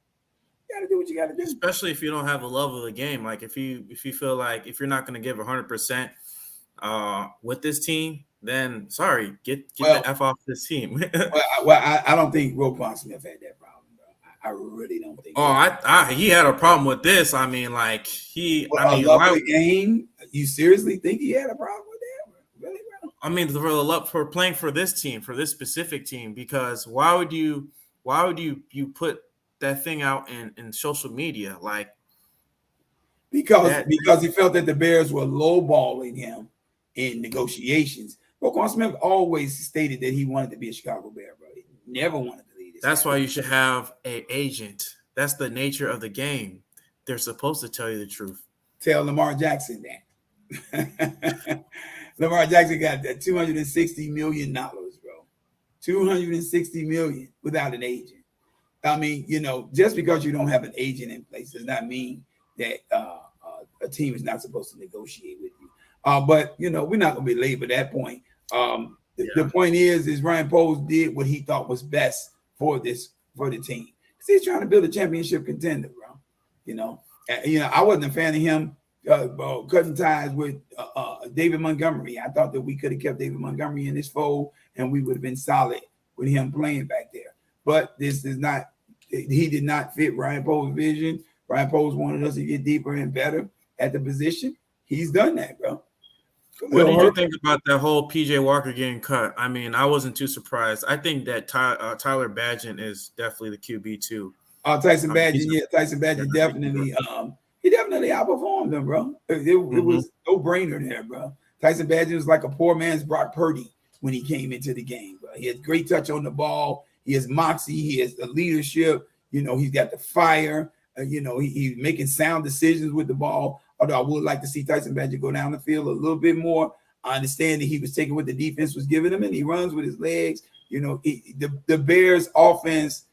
you got to do what you got to do. Especially if you don't have the love of the game. Like if you feel like if you're not going to give 100% with this team, then sorry, get the F off this team. I don't think Roquan Smith had that problem, bro. I really don't think. He had a problem with this. I mean, like the game. You seriously think he had a problem with that? Really, bro? I mean, for playing for this team, for this specific team, because why would you put that thing out in social media, like? Because he felt that the Bears were lowballing him in negotiations. Roquan Smith always stated that he wanted to be a Chicago Bear, bro. He never wanted to leave. That's why you should have an agent. That's the nature of the game. They're supposed to tell you the truth. Tell Lamar Jackson that. Lamar Jackson got that $260 million, bro. $260 million without an agent. I mean, just because you don't have an agent in place does not mean that a team is not supposed to negotiate with you. But we're not gonna be late at that point. The point is Ryan Poles did what he thought was best for the team. Because he's trying to build a championship contender, bro. I wasn't a fan of him cutting ties with David Montgomery. I thought that we could have kept David Montgomery in this fold, and we would have been solid with him playing back there. But this is not. He did not fit Ryan Poles' vision. Ryan Poles wanted us to get deeper and better at the position. He's done that, bro. What did you think about that whole PJ Walker getting cut? I mean, I wasn't too surprised. I think that Tyler Badgett is definitely the QB too. Tyson Badgett, Tyson Badgett definitely he definitely outperformed him, bro. It was no brainer there, bro. Tyson Badgett was like a poor man's Brock Purdy when he came into the game, bro. He has great touch on the ball. He has moxie. He has the leadership. He's got the fire. He's making sound decisions with the ball. Although I would like to see Tyson Badgett go down the field a little bit more. I understand that he was taking what the defense was giving him, and he runs with his legs. The Bears' offense,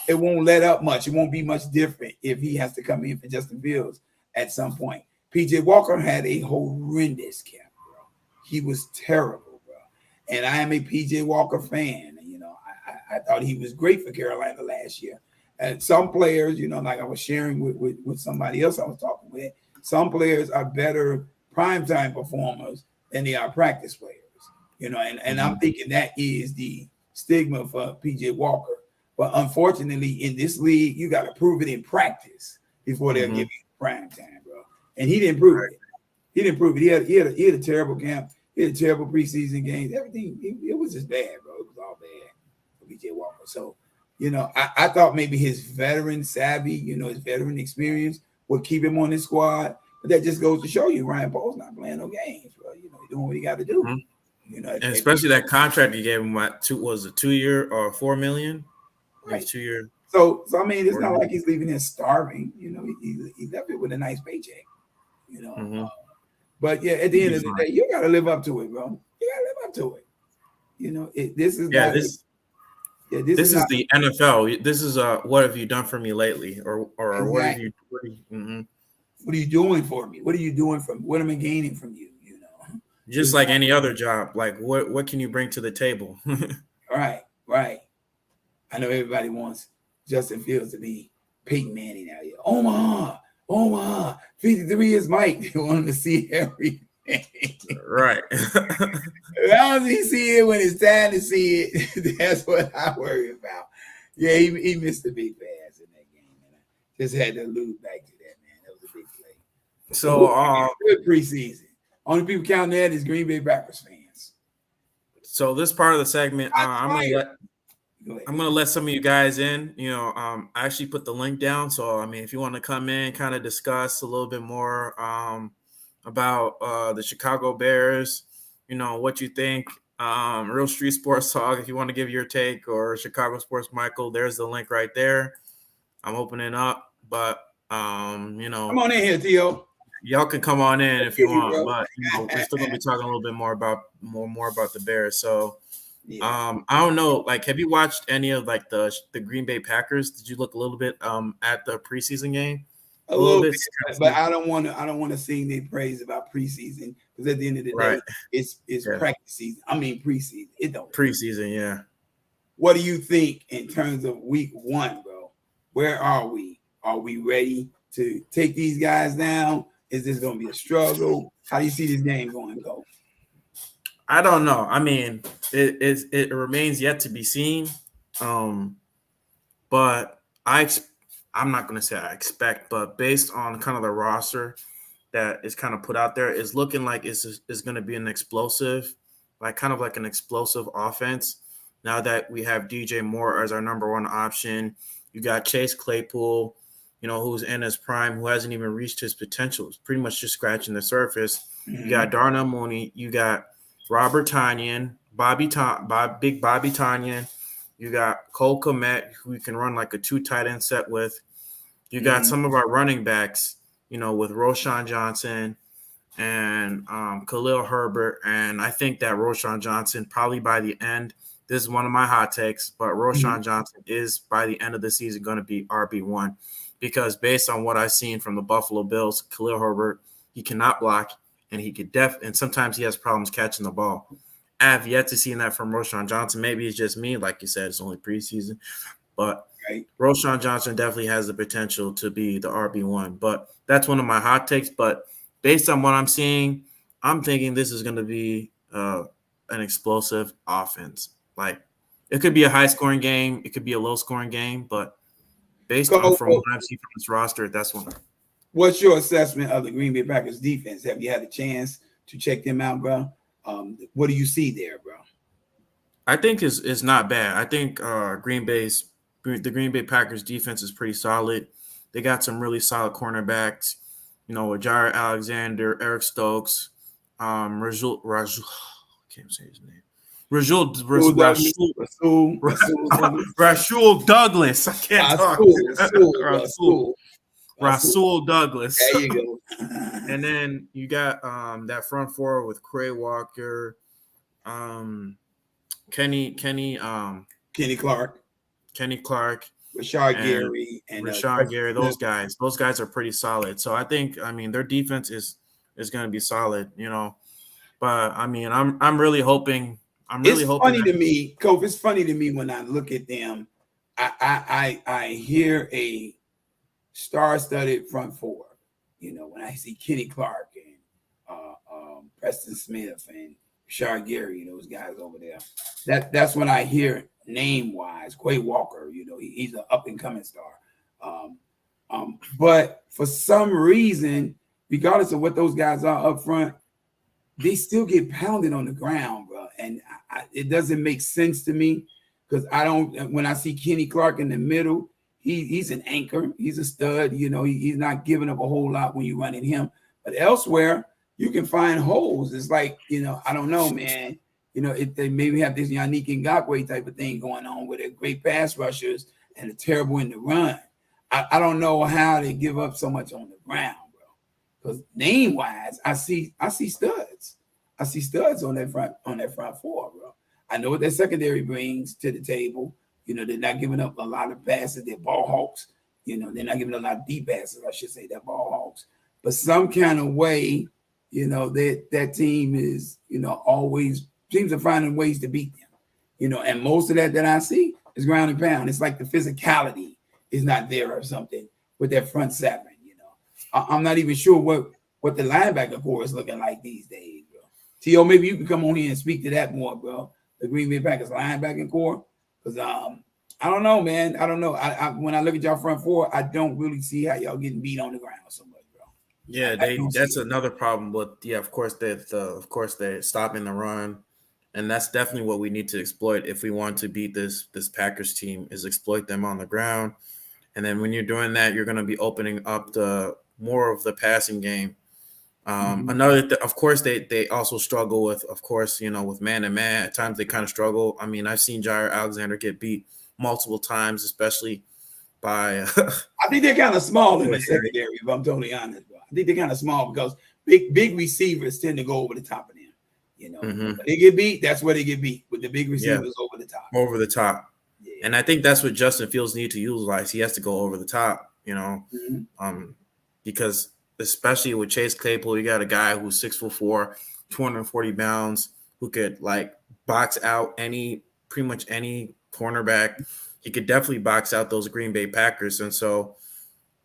it won't let up much. It won't be much different if he has to come in for Justin Fields at some point. PJ Walker had a horrendous camp, bro. He was terrible, bro. And I am a PJ Walker fan. I thought he was great for Carolina last year. And some players, like I was sharing with somebody else I was talking with, some players are better primetime performers than they are practice players, and I'm thinking that is the stigma for PJ Walker. But unfortunately, in this league, you got to prove it in practice before they'll give you prime time, bro. And he didn't prove it. He didn't prove it. He had a terrible camp. He had a terrible preseason games. Everything, it was just bad, bro. It was all bad for PJ Walker. So, I thought maybe his veteran savvy, his veteran experience would keep him on his squad. But that just goes to show you Ryan Poles not playing no games, bro. He's doing what he got to do. And especially that contract he gave him, was it 2 year or $4 million? Right. 2 year. So I mean, it's not like he's leaving here starving. He left it with a nice paycheck. But yeah, at the end of the day, you got to live up to it, bro. You got to live up to it. This is the NFL. This is what have you done for me lately, or exactly. What have you? What are you doing for me? What are you doing what am I gaining from you? Just like any other job. Like what can you bring to the table? Right. I know everybody wants Justin Fields to be Peyton Manning out here. Omaha, 53 is Mike. They want him to see everything. Right. As long as he see it when it's time to see it, that's what I worry about. Yeah, he missed a big pass in that game. And I just had to allude back to that, man. That was a big play. So good preseason. Only people counting that is Green Bay Packers fans. So this part of the segment, I'm gonna let some of you guys in. I actually put the link down. So I mean, if you want to come in, kind of discuss a little bit more about the Chicago Bears, what you think. Real Street Sports Talk, if you want to give your take, or Chicago Sports Michael, there's the link right there. I'm opening up, but come on in here, Theo. Y'all can come on in if you want, but we're still gonna be talking a little bit more about the Bears. So I don't know, like, have you watched any of like the Green Bay Packers? Did you look a little bit at the preseason game? A little bit, but I don't want to sing their praise about preseason, because at the end of the day, it's practice season. I mean preseason. It don't preseason, yeah. What do you think in terms of week 1, bro? Where are we? Are we ready to take these guys down? Is this going to be a struggle? How do you see this game going to go? I don't know. I mean, it remains yet to be seen. But I'm not going to say I expect, but based on kind of the roster that is kind of put out there, it's looking like it's going to be an explosive, kind of like an explosive offense. Now that we have DJ Moore as our number 1 option, you got Chase Claypool, who's in his prime, who hasn't even reached his potential. It's pretty much just scratching the surface. Mm-hmm. You got Darnell Mooney. You got Robert Tonyan, Big Bobby Tonyan. You got Cole Kmet, who you can run like a 2 tight end set with. You got some of our running backs, with Roshan Johnson and Khalil Herbert. And I think that Roshan Johnson probably by the end, this is one of my hot takes, but Roshan Johnson is by the end of the season going to be RB1. Because based on what I've seen from the Buffalo Bills, Khalil Herbert, he cannot block and and sometimes he has problems catching the ball. I have yet to see that from Roschon Johnson. Maybe it's just me, like you said, it's only preseason, but Right. Roschon Johnson definitely has the potential to be the RB1. But that's one of my hot takes. But based on what I'm seeing, I'm thinking this is going to be an explosive offense. Like, it could be a high-scoring game, it could be a low-scoring game, but based on from what I've seen from this roster, that's one. What's your assessment of the Green Bay Packers defense? Have you had a chance to check them out, bro? What do you see there, bro? I think is not bad. I think the Green Bay Packers defense is pretty solid. They got some really solid cornerbacks, with Jair Alexander, Eric Stokes, Rajul, can't say his name. Rashul Douglas. I can't talk. Rasul Douglas. There you go. And then you got that front four with Quay Walker, Kenny Clark, Rashard Gary, and Rashard Gary. Those guys are pretty solid. So I think their defense is going to be solid. But I'm really hoping. It's funny to me, Kof. It's funny to me when I look at them. I hear a star-studded front four. When I see Kenny Clark and Preston Smith and Rashard Gary, those guys over there. That's when I hear name-wise. Quay Walker, he's an up-and-coming star. But for some reason, regardless of what those guys are up front, they still get pounded on the ground, bro. And it doesn't make sense to me because when I see Kenny Clark in the middle, he's an anchor. He's a stud. He's not giving up a whole lot when you're running him. But elsewhere, you can find holes. It's like, I don't know, man. They maybe have this Yannick Ngakoue type of thing going on where they're great pass rushers and they're terrible in the run. I don't know how they give up so much on the ground, bro. Because name-wise, I see studs. I see studs on that front four, bro. I know what their secondary brings to the table. They're not giving up a lot of passes. They're ball hawks. They're not giving a lot of deep passes, I should say. They're ball hawks. But some kind of way, that team is, always teams are finding ways to beat them. And most of that I see is ground and pound. It's like the physicality is not there or something with that front seven. I'm not even sure what the linebacker core is looking like these days, bro. T.O., maybe you can come on here and speak to that more, bro. The Green Bay Packers linebacking core. Because I don't know, man. I don't know. When I look at y'all front four, I don't really see how y'all getting beat on the ground so much, bro. Yeah, that's another problem. But yeah, of course they're stopping the run, and that's definitely what we need to exploit if we want to beat this Packers team. Is exploit them on the ground, and then when you're doing that, you're going to be opening up more of the passing game. Of course, they also struggle with, with man and man. At times they kind of struggle. I've seen Jair Alexander get beat multiple times, especially by. I think they're kind of small in the secondary, if I'm totally honest, bro. I think they're kind of small because big receivers tend to go over the top of them. When they get beat, that's where they get beat, with the big receivers over the top. Over the top. Yeah. And I think that's what Justin Fields needs to utilize. He has to go over the top, because especially with Chase Claypool, you got a guy who's 6'4", 240 pounds, who could box out pretty much any cornerback. He could definitely box out those Green Bay Packers. And so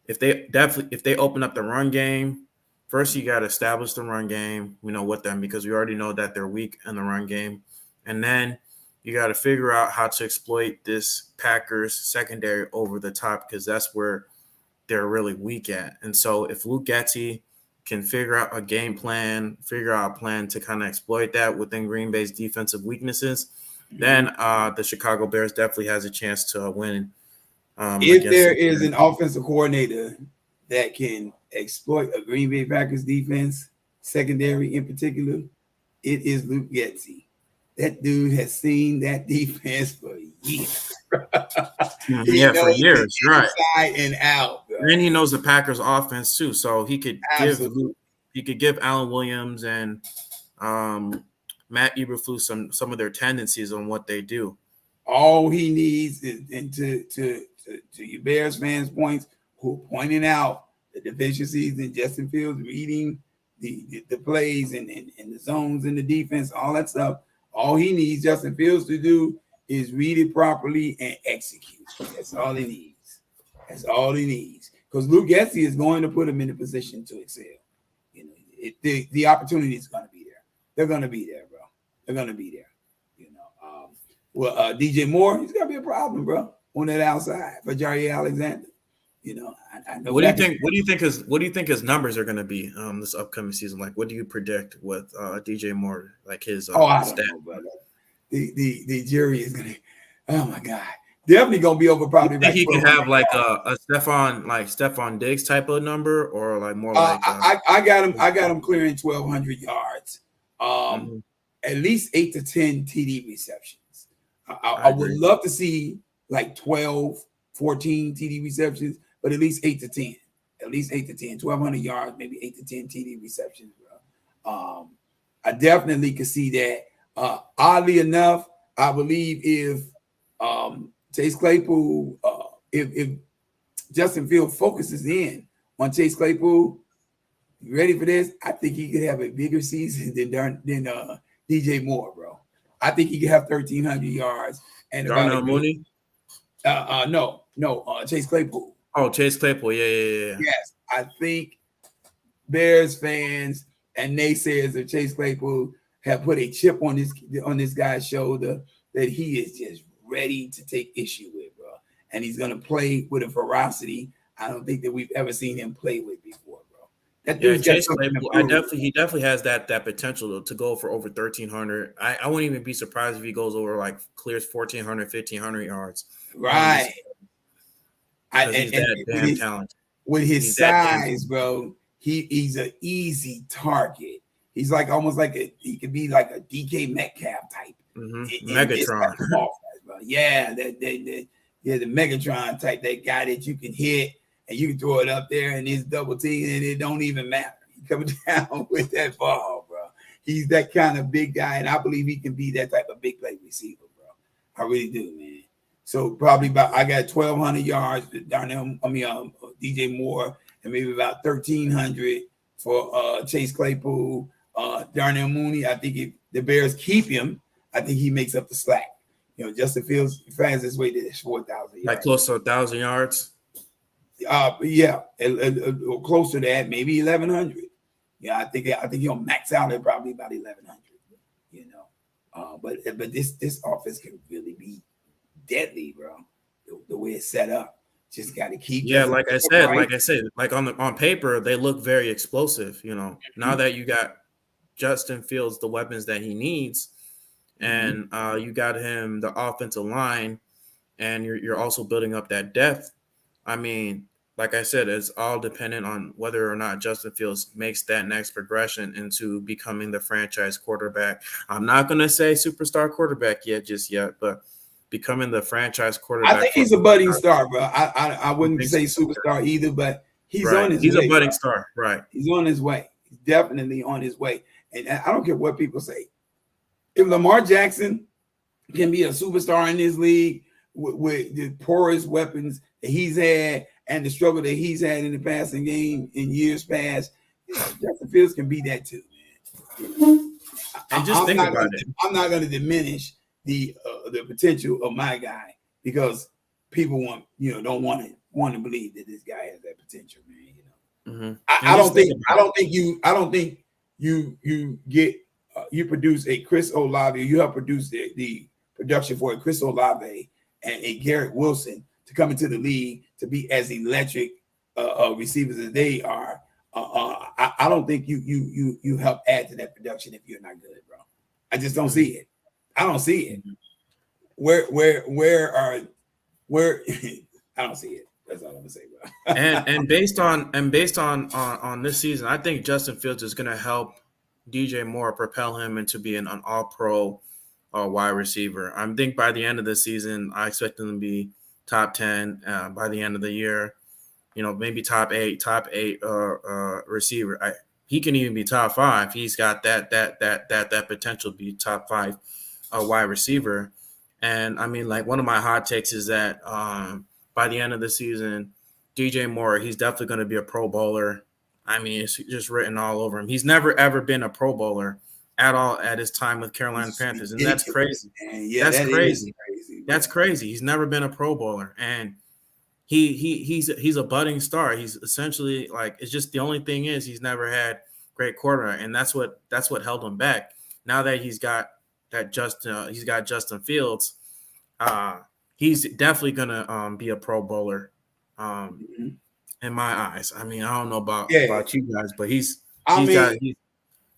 if they open up the run game, first you got to establish the run game, with them, because we already know that they're weak in the run game. And then you got to figure out how to exploit this Packers secondary over the top, because that's where they're really weak at. And so if Luke Getsy can figure out a plan to kind of exploit that within Green Bay's defensive weaknesses, then the Chicago Bears definitely has a chance to win. If there is an offensive coordinator that can exploit a Green Bay Packers defense, secondary in particular, it is Luke Getsy. That dude has seen that defense for years. For years, right? Inside and out. Bro. And he knows the Packers offense too, so he could give Alan Williams and Matt Eberflus some of their tendencies on what they do. All he needs is, and to your Bears fans' points, who pointing out the deficiencies in Justin Fields reading the plays and the zones and the defense, all that stuff. All he needs Justin Fields to do is read it properly and execute. That's all he needs. That's all he needs. Because Luke Getsy is going to put him in a position to excel. You know, the opportunity is going to be there. They're going to be there, bro. They're going to be there. You know, DJ Moore, he's going to be a problem, bro, on that outside for Jair Alexander. You know, I know. What do you think? What do you think his numbers are going to be this upcoming season? Like, what do you predict with DJ Moore? Like his I stat? don't know, brother. The jury is gonna. Oh my God, definitely gonna be over. Probably. You think he could have like a Stephon Diggs type of number, or like more like? I got him clearing 1,200 yards. At least 8 to 10 TD receptions. I would love to see like 12, 14 TD receptions, but at least 8 to 10. At least 8 to 10, 1,200 yards, maybe 8 to 10 TD receptions, bro. I definitely could see that. Oddly enough, I believe if Chase Claypool, if Justin Fields focuses in on Chase Claypool, you ready for this? I think he could have a bigger season than DJ Moore, bro. I think he could have 1,300 yards and Darnell Mooney. No, Chase Claypool. Oh, Chase Claypool, yeah. Yes, I think Bears fans and naysayers of Chase Claypool have put a chip on this guy's shoulder that he is just ready to take issue with, bro. And he's gonna play with a ferocity I don't think that we've ever seen him play with before, bro. That dude's Chase Claypool, he definitely has that potential to go for over 1,300. I wouldn't even be surprised if he goes over like clears 1,400, 1,500 yards. Right. He's that damn talented. With his size, bro, he's an easy target. He's like almost like he could be like a DK Metcalf type. Megatron. Yeah, the Megatron type, that guy that you can hit and you can throw it up there and it's double team and it don't even matter. He comes down with that ball, bro. He's that kind of big guy, and I believe he can be that type of big play receiver, bro. I really do, man. So probably I got 1,200 yards. DJ Moore, and maybe about 1,300 for Chase Claypool. Darnell Mooney, I think if the Bears keep him, I think he makes up the slack. You know, Justin Fields finds his way to 4,000 yards. Like close to 1,000 yards? Yeah, close to that, maybe 1,100. Yeah, I think he'll max out at probably about 1,100. You know, but this offense can really be deadly, bro. The way it's set up, just got to keep. Yeah, like I said, like on paper, they look very explosive. You know, now that you got Justin Fields the weapons that he needs, and you got him the offensive line, and you're also building up that depth. I mean, like I said, it's all dependent on whether or not Justin Fields makes that next progression into becoming the franchise quarterback. I'm not going to say superstar quarterback just yet, but becoming the franchise quarterback. I think he's a budding star, bro. I wouldn't say superstar either, but he's on his way. He's a budding star, right? He's on his way. He's definitely on his way. And I don't care what people say. If Lamar Jackson can be a superstar in this league with the poorest weapons that he's had and the struggle that he's had in the passing game in years past, Justin Fields can be that too, man. And just think about it. I'm not going to diminish the potential of my guy because people don't want to believe that this guy has that potential, man. You know, I don't think you produce a Chris Olave. You have produced the production for a Chris Olave and a Garrett Wilson to come into the league to be as electric receivers as they are. I don't think you help add to that production if you're not good, bro. I just don't see it. I don't see it. Where I don't see it. That's all I'm gonna say, bro. and based on this season, I think Justin Fields is gonna help DJ Moore propel him into being an all-pro wide receiver. I think by the end of the season, I expect him to be top 10 by the end of the year. You know, maybe top eight receiver. He can even be top 5. He's got that potential to be top 5 wide receiver. And I mean, like, one of my hot takes is that by the end of the season, DJ Moore, he's definitely going to be a Pro Bowler. I mean, it's just written all over him. He's never ever been a Pro Bowler at all at his time with Carolina Panthers, and that's crazy. Yeah, that's that crazy. Is crazy. That's crazy. He's never been a Pro Bowler, and he's a budding star. He's essentially like, it's just the only thing is he's never had great quarterback, and that's what held him back. Now that he's got Justin Fields, he's definitely gonna be a Pro Bowler. In my eyes. I mean, I don't know about you guys, but he's got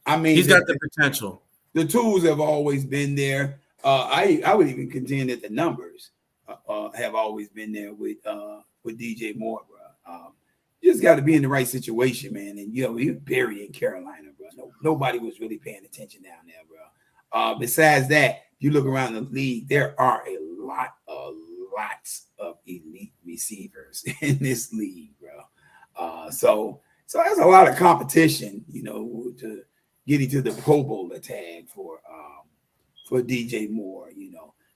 the potential. The tools have always been there. I would even contend that the numbers have always been there with DJ Moore, bro. You just got to be in the right situation, man. And he was buried in Carolina, bro. Nobody was really paying attention down there, bro. Besides that, you look around the league, there are lots of elite receivers in this league, bro. So there's a lot of competition, to get into the Pro Bowler tag for DJ Moore,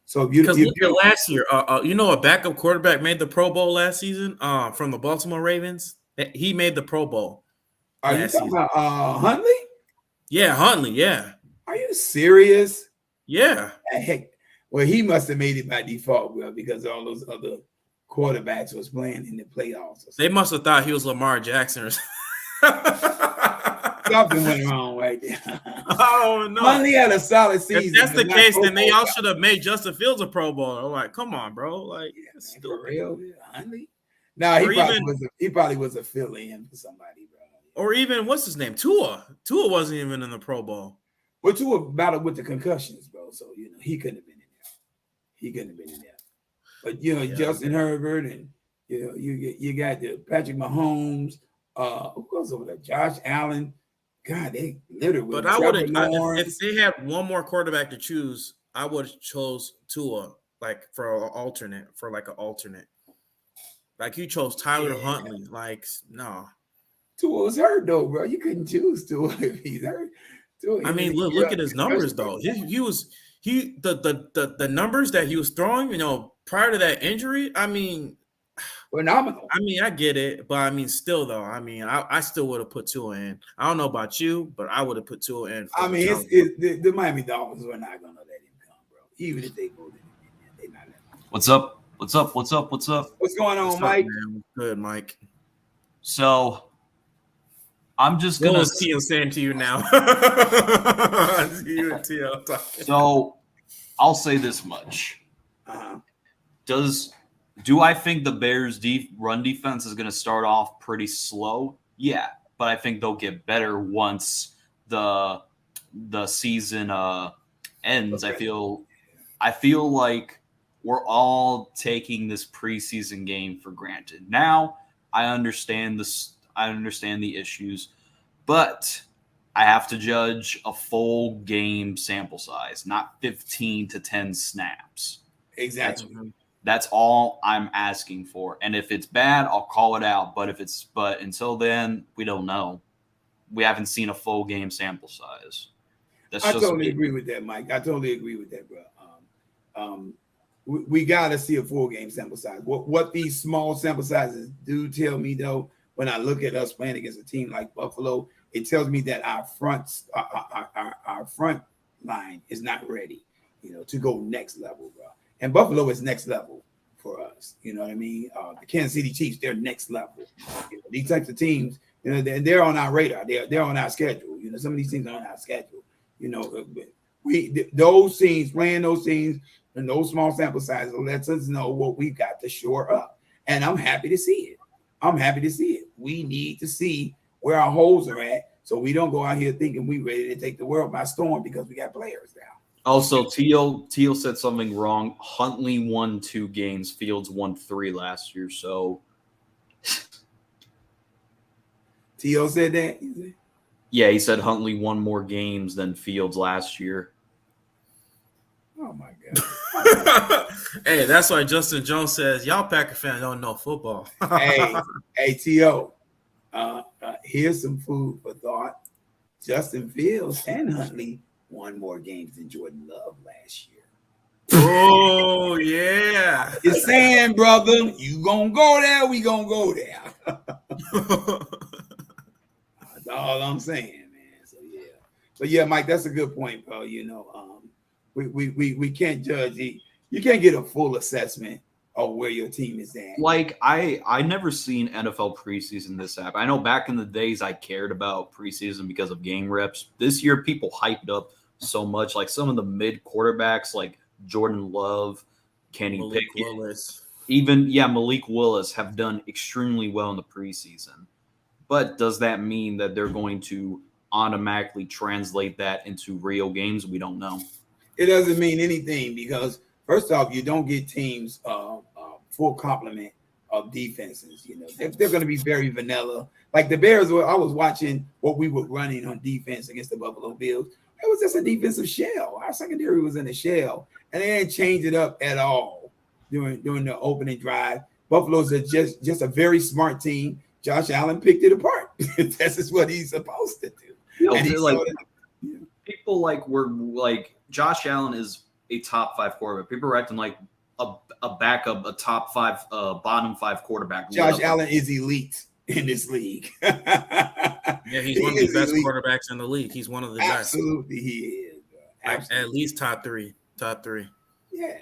So if because look at last year, a backup quarterback made the Pro Bowl last season from the Baltimore Ravens. He made the Pro Bowl. Are you talking about Huntley? Yeah, Huntley. Yeah. Are you serious? Yeah. Heck, well, he must have made it by default, bro, because all those other quarterbacks was playing in the playoffs. They must have thought he was Lamar Jackson or something went wrong right there. Oh no! Huntley had a solid season. If that's the case, then they all should have made Justin Fields a Pro Bowler. I'm like, come on, bro. Like, for real, Huntley. No, he probably was a fill-in for somebody, bro. Or even what's his name? Tua. Tua wasn't even in the Pro Bowl. Well, Tua battled with the concussions, bro. So he couldn't have been in there. But Justin Herbert and you got the Patrick Mahomes. Who goes over there? Josh Allen. God, they literally. But I would have, if they had one more quarterback to choose, I would have chose Tua, like for an alternate. Like you chose Tyler Huntley. Like, no. Tua was hurt though, bro. You couldn't choose Tua if he's hurt. I mean, look at his numbers though. The numbers that he was throwing, prior to that injury. I mean, phenomenal. I mean, I get it, but I mean, still though, I still would have put Tua in. I don't know about you, but I would have put Tua in. I mean, the Miami Dolphins were not gonna let him come, bro. Even if they voted him in, they're not letting him. What's up? What's going on, Mike? Good, Mike. So I'm just gonna. What was Tio saying to you now? You and Tio talking. So I'll say this much: Do I think the Bears' run defense is going to start off pretty slow? Yeah, but I think they'll get better once the season ends. Okay. I feel like we're all taking this preseason game for granted. Now I understand this. I understand the issues, but I have to judge a full game sample size, not 15 to 10 snaps. Exactly. That's all I'm asking for. And if it's bad, I'll call it out. But until then, we don't know. We haven't seen a full game sample size. I totally agree with that, Mike. I totally agree with that, bro. We got to see a full game sample size. What these small sample sizes do tell me, though, when I look at us playing against a team like Buffalo, it tells me that our front line is not ready, to go next level, bro. And Buffalo is next level for us. You know what I mean? The Kansas City Chiefs, they're next level. These types of teams, they're on our radar. They're on our schedule. Some of these teams are on our schedule. Those teams, playing those teams and those small sample sizes lets us know what we've got to shore up. And I'm happy to see it. We need to see where our holes are at so we don't go out here thinking we're ready to take the world by storm because we got players now. Also, Teal said something wrong. Huntley won 2 games. Fields won 3 last year. So Teal said that? Yeah, he said Huntley won more games than Fields last year. Oh, my God. Hey, that's why Justin Jones says, y'all Packer fans don't know football. hey, T.O., here's some food for thought. Justin Fields and Huntley won more games than Jordan Love last year. Oh, yeah. You're saying, brother, you gonna go there, we gonna go there. all I'm saying, man. So yeah, but yeah, Mike, that's a good point, bro. We can't judge. You can't get a full assessment of where your team is at. Like I never seen NFL preseason this app. I know back in the days I cared about preseason because of game reps. This year people hyped up so much. Like some of the mid quarterbacks like Jordan Love, Kenny Malik Pickett, Willis. even Malik Willis have done extremely well in the preseason. But does that mean that they're going to automatically translate that into real games? We don't know. It doesn't mean anything because first off, you don't get teams full complement of defenses. They're going to be very vanilla. Like the Bears, I was watching what we were running on defense against the Buffalo Bills. It was just a defensive shell. Our secondary was in a shell, and they didn't change it up at all during the opening drive. Buffalo's just a very smart team. Josh Allen picked it apart. This is what he's supposed to do. People were like Josh Allen is a top 5 quarterback. People are acting like a backup, a top 5, bottom 5 quarterback. Josh Allen is elite in this league. Yeah, he's one of the best quarterbacks in the league. He's one of the best. Absolutely, he is. Absolutely. At least top three. Yeah.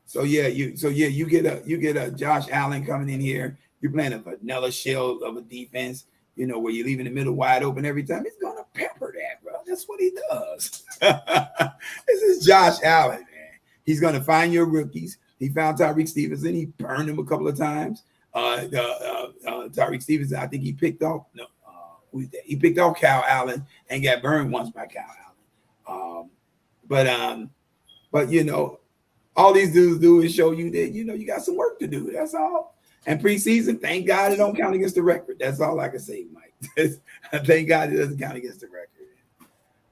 So you get a Josh Allen coming in here. You're playing a vanilla shell of a defense, where you're leaving the middle wide open every time. He's gonna pepper that, bro. That's what he does. This is Josh Allen, man. He's gonna find your rookies. He found Tyreek Stevenson. He burned him a couple of times. Tyreek Stevenson, I think he picked off. No, he picked off Kyle Allen and got burned once by Kyle Allen. But all these dudes do is show you that you got some work to do. That's all. And preseason, thank God it don't count against the record. That's all I can say, Mike. Thank God it doesn't count against the record.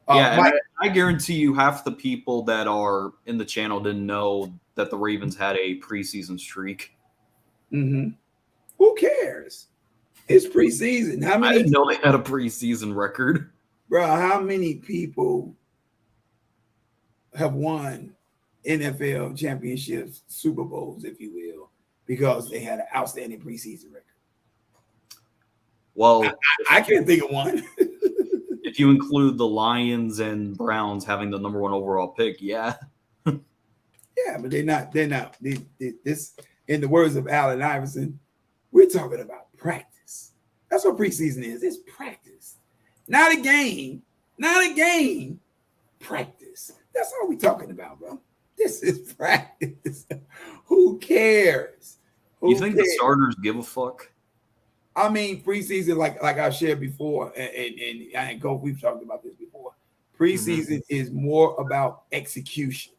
Mike, I guarantee you half the people that are in the channel didn't know that the Ravens had a preseason streak. Mm-hmm. Who cares? It's preseason. I didn't know they had a preseason record. Bro, how many people have won NFL championships, Super Bowls, if you will, because they had an outstanding preseason record? Well, I can't think of one. If you include the Lions and Browns having the number 1 overall pick, yeah. Yeah, but they're not. This, in the words of Allen Iverson, we're talking about practice. That's what preseason is. It's practice. Not a game. Practice. That's all we're talking about, bro. This is practice. Who cares? You think the starters give a fuck? I mean, preseason, like I shared before, and Coach, we've talked about this before. Preseason is more about execution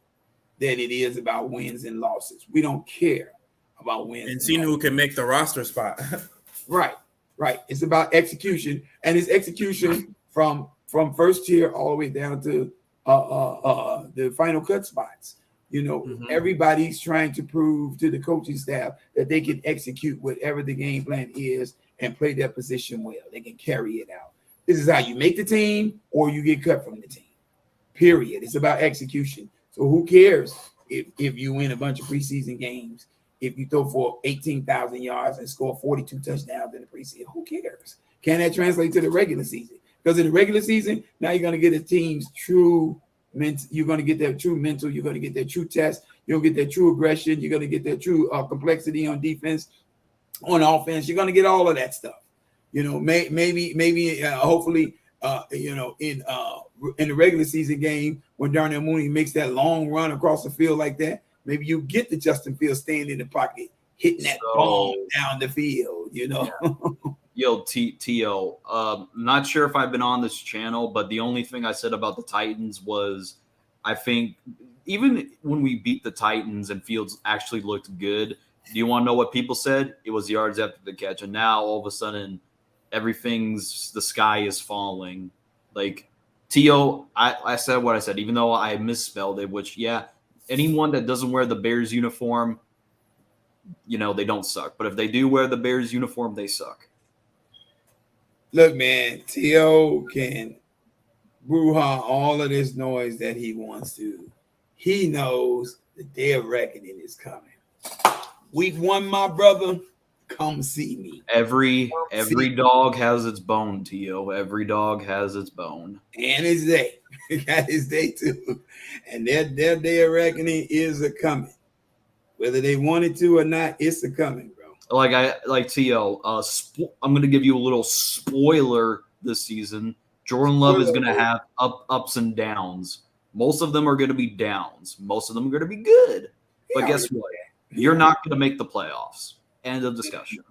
than it is about wins and losses. We don't care about wins. And seeing who can make the roster spot. Right. It's about execution, and it's execution from first tier all the way down to the final cut spots. Everybody's trying to prove to the coaching staff that they can execute whatever the game plan is and play their position well. They can carry it out. This is how you make the team or you get cut from the team. Period. It's about execution. So who cares if you win a bunch of preseason games, if you throw for 18,000 yards and score 42 touchdowns in the preseason? Who cares? Can that translate to the regular season? Because in the regular season, now you're going to get a team's true mental. You're going to get their true mental. You're going to get their true test. You'll get their true aggression. You're going to get their true complexity on defense, on offense. You're going to get all of that stuff. Maybe, hopefully, in the regular season game when Darnell Mooney makes that long run across the field like that, maybe you get the Justin Fields staying in the pocket, hitting that ball down the field. Yeah. Yo, T.O., not sure if I've been on this channel, but the only thing I said about the Titans was I think even when we beat the Titans and Fields actually looked good, do you want to know what people said? It was yards after the catch. And now all of a sudden the sky is falling. Like, T.O., I said what I said, even though I misspelled it, which, yeah, anyone that doesn't wear the Bears uniform, they don't suck. But if they do wear the Bears uniform, they suck. Look, man, T.O. can brouhaha all of this noise that he wants to. He knows the day of reckoning is coming. Week 1, my brother, Come see me. Every dog has its bone, Tio. Every dog has its bone. And his day. He got his day too. And their day of reckoning is a coming. Whether they wanted to or not, it's a coming, bro. Like Tio. I'm gonna give you a little spoiler this season. Jordan Love is gonna have ups and downs. Most of them are gonna be downs. Most of them are gonna be good. But guess what? You're not gonna make the playoffs. End of discussion.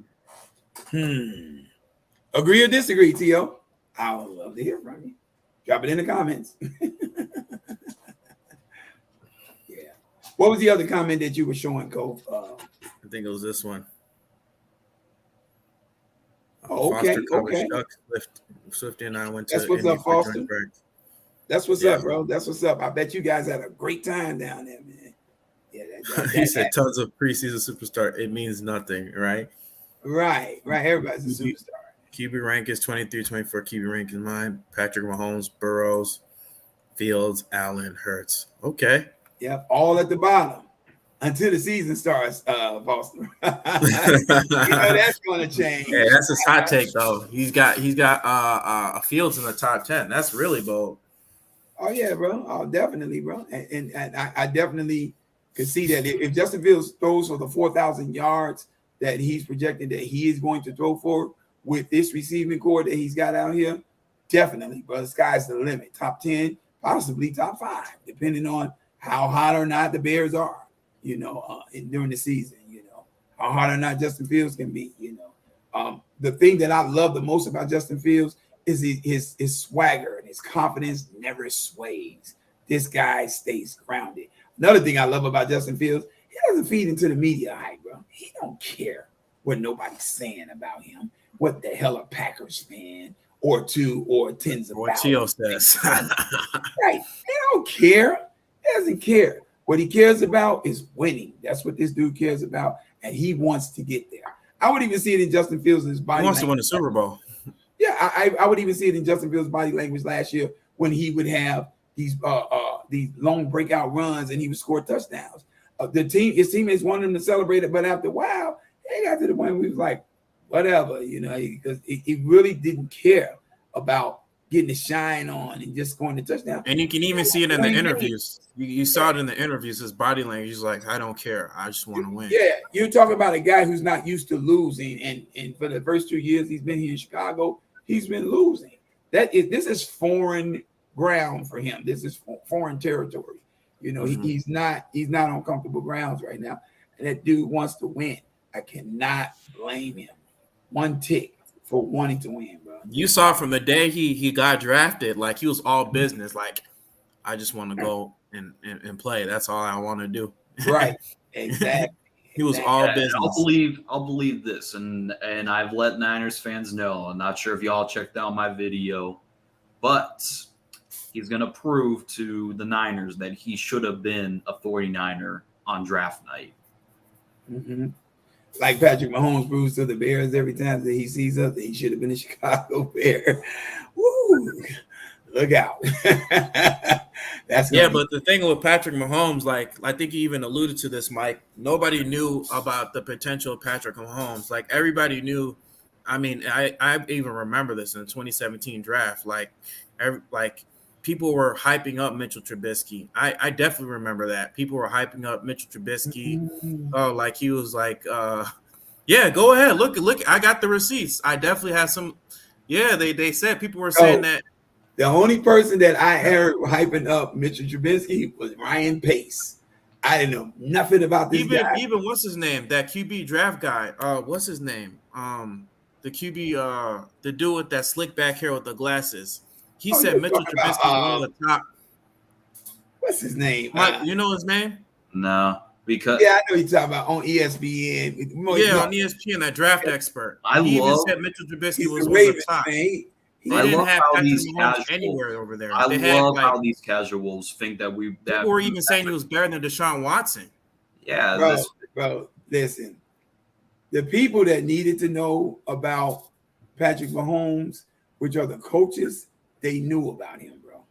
Agree or disagree, T.O.? I would love to hear from you. Drop it in the comments. Yeah. What was the other comment that you were showing, Cole? I think it was this one. Okay. Swifty and I went to. That's what's up, Foster. That's what's up, bro. That's what's up. I bet you guys had a great time down there, man. Yeah, he said tons of preseason superstar. It means nothing, right? Right. Everybody's a superstar. QB rank is 23, 24. QB rank is mine. Patrick Mahomes, Burrows, Fields, Allen, Hurts. Okay. Yep, all at the bottom until the season starts, Foster. That's going to change. Yeah, that's his hot take, though. He's got Fields in the top 10. That's really bold. Oh yeah, bro. Oh, definitely, bro. And I definitely could see that if Justin Fields throws for the 4,000 yards that he's projected that he is going to throw for with this receiving core that he's got out here, definitely, bro. The sky's the limit. Top 10, possibly top 5, depending on how hot or not the Bears are, during the season, how hot or not Justin Fields can be, The thing that I love the most about Justin Fields is his swagger and his confidence never sways. This guy stays grounded. Another thing I love about Justin Fields, he doesn't feed into the media hype, bro. He don't care what nobody's saying about him, what the hell a Packers fan or two or tens of what Tio says. Right. He don't care. He doesn't care. What he cares about is winning. That's what this dude cares about, and he wants to get there. I would even see it in Justin Fields' body. He wants language. to win the Super Bowl. Yeah, I would even see it in Justin Fields' body language last year when he would have these long breakout runs and he would score touchdowns. His teammates wanted him to celebrate it, but after a while, he got to the point where he was like, whatever, because he really didn't care about getting the shine on and just scoring the touchdown. And you can even see it in the interviews. You saw it in the interviews, his body language. He's like, I don't care. I just want to win. Yeah, you're talking about a guy who's not used to losing. And for the first 2 years he's been here in Chicago, he's been losing. This is foreign ground for him. This is foreign territory. He's not on comfortable grounds right now. And that dude wants to win. I cannot blame him one tick for wanting to win, bro. You saw from the day he got drafted, like he was all business. Like, I just want to go and play. That's all I want to do. Right. Exactly. He was all business. I'll believe this, and I've let Niners fans know. I'm not sure if y'all checked out my video, but he's going to prove to the Niners that he should have been a 49er on draft night. Mm-hmm. Like Patrick Mahomes proves to the Bears every time that he sees us that he should have been a Chicago Bear. Woo! Look out. But the thing with Patrick Mahomes, like I think you even alluded to this, Mike, nobody knew about the potential of Patrick Mahomes. Like everybody knew. I mean, I even remember this in the 2017 draft. Like people were hyping up Mitchell Trubisky. I definitely remember that. People were hyping up Mitchell Trubisky. Oh, like he was like, yeah, go ahead. Look, I got the receipts. I definitely had some. Yeah, they said people were saying that. The only person that I heard hyping up Mitchell Trubisky was Ryan Pace. I didn't know nothing about this guy. Even what's his name? That QB draft guy. What's his name? The QB, the dude with that slick back hair with the glasses. He said Mitchell Trubisky is one of the top. What's his name? Mike, you know his name? No, because I know you're talking about on ESPN. Yeah, on ESPN, that draft expert. He even said Mitchell Trubisky was one of the top. They didn't have Patrick Mahomes anywhere over there. I love how these casuals think that people were even saying he was better than Deshaun Watson. Yeah, bro, listen. The people that needed to know about Patrick Mahomes, which are the coaches, they knew about him, bro.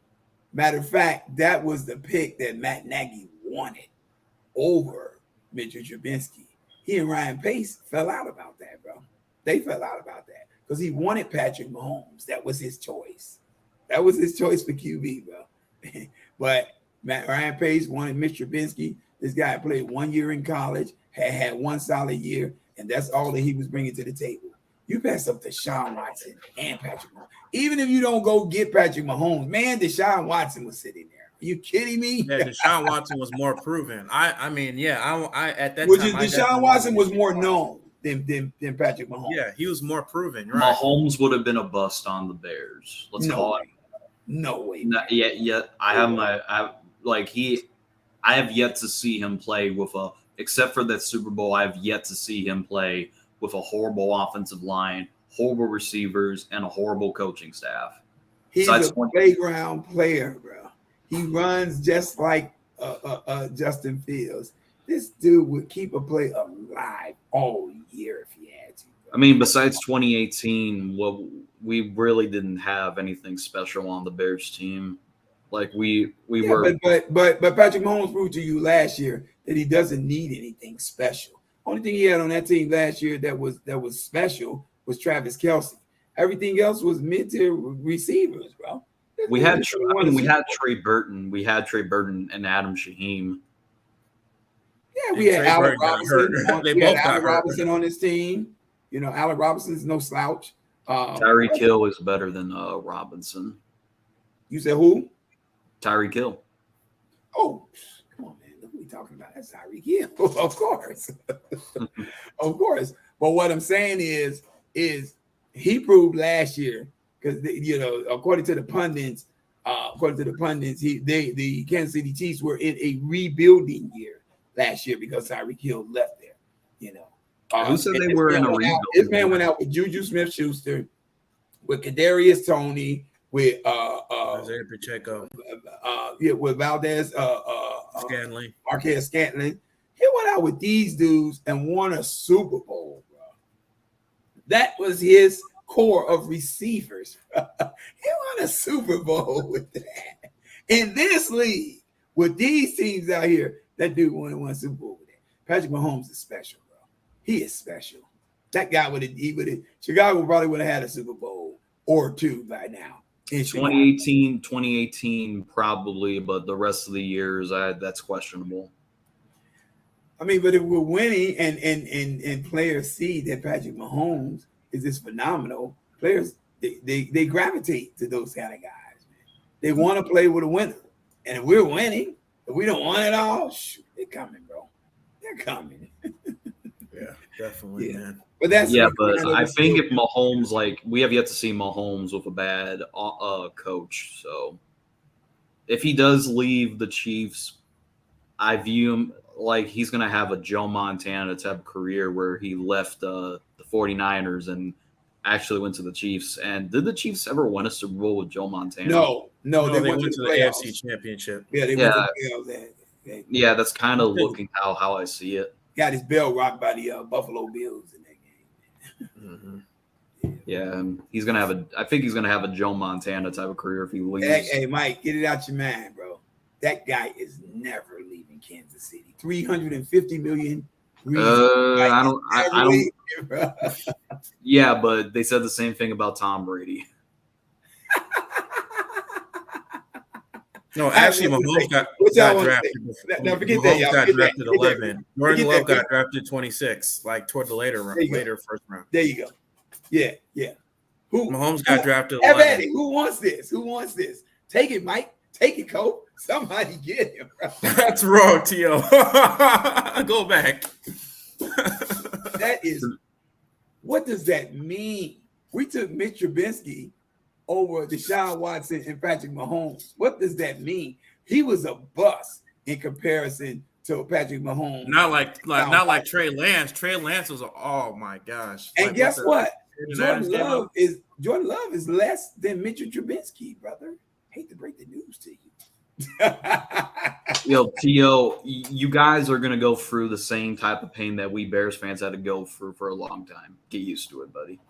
Matter of fact, that was the pick that Matt Nagy wanted over Mitchell Trubisky. he and Ryan Pace fell out about that, bro. They fell out about that because he wanted Patrick Mahomes. That was his choice. That was his choice for QB, bro. But Ryan Pace wanted Mitch Trubisky. This guy played 1 year in college, had one solid year, and that's all that he was bringing to the table. You pass up Deshaun Watson and Patrick Mahomes. Even if you don't go get Patrick Mahomes, man, Deshaun Watson was sitting there. Are you kidding me? Yeah, Deshaun Watson was more proven. I mean, yeah, I at that Which time, is Deshaun Watson was more known than Patrick Mahomes. Yeah, he was more proven. Right? Mahomes would have been a bust on the Bears. Let's call it. No way. Not yet. I have yet to see him play with except for that Super Bowl. I have yet to see him play with a horrible offensive line, horrible receivers, and a horrible coaching staff. He's a playground player, bro. He runs just like Justin Fields. This dude would keep a play alive all year if he had to. Bro. I mean, besides 2018, we really didn't have anything special on the Bears team. Like we were, but Patrick Mahomes proved to you last year that he doesn't need anything special. Only thing he had on that team last year that was special was Travis Kelce. Everything else was mid-tier receivers, bro. We had Trey Burton. We had Trey Burton and Adam Shaheem. Yeah, we had Allen Robinson. We had Allen Robinson on this team. You know, Allen Robinson's no slouch. Tyreek Hill is better than Robinson. You said who? Tyreek Hill. Oh, come on, man. Look what we talking about. That's Tyreek Hill. Of course. Of course. But what I'm saying is he proved last year because, according to the pundits, the Kansas City Chiefs were in a rebuilding year last year because Tyreek Hill left there. You know, who said they were in a rebuild? This man went out with Juju Smith-Schuster, with Kadarius Toney, with Isaiah Pacheco, with Valdez, Scanley, Marquez Scantling. He went out with these dudes and won a Super Bowl, bro. That was his core of receivers. He won a Super Bowl with that. In this league, with these teams out here, that dude won one Super Bowl with that. Patrick Mahomes is special, bro. He is special. That guy Chicago probably would have had a Super Bowl or two by now. 2018 probably, but the rest of the years, that's questionable. I mean, but if we're winning and players see that Patrick Mahomes is this phenomenal, players they gravitate to those kind of guys. Man. They want to play with a winner, and if we're winning, if we don't want it all, shoot, they're coming, bro. They're coming. Yeah, definitely, man. But that's but I think if Mahomes, we have yet to see Mahomes with a bad coach. So if he does leave the Chiefs, I view him like he's going to have a Joe Montana type of career where he left the 49ers and actually went to the Chiefs. And did the Chiefs ever win a Super Bowl with Joe Montana? No, they went to the AFC Championship. Yeah, they went to the playoffs. Yeah, that's kind of looking how I see it. Got his bell rocked by the Buffalo Bills in that game. Mm-hmm. Yeah, he's gonna have I think he's gonna have a Joe Montana type of career if he leaves. Hey, Mike, get it out your mind, bro. That guy is never leaving Kansas City. $350 million. I don't. Yeah, but they said the same thing about Tom Brady. No, actually, Mahomes got drafted. Now forget that. Mahomes got drafted 11. Jordan Love got drafted 26, toward the later first round. There you go. Yeah. Mahomes got drafted 11. Eddie, who wants this? Take it, Mike. Take it, Cole. Somebody get him. Bro. That's wrong, T.O. Go back. That is. What does that mean? We took Mitch Trubisky over Deshaun Watson and Patrick Mahomes. What does that mean? He was a bust in comparison to Patrick Mahomes. Not like Trey Lance. Trey Lance was oh my gosh. And guess what? Jordan Love is less than Mitchell Trubisky, brother. Hate to break the news to you. Yo, T.O., you guys are going to go through the same type of pain that we Bears fans had to go through for a long time. Get used to it, buddy.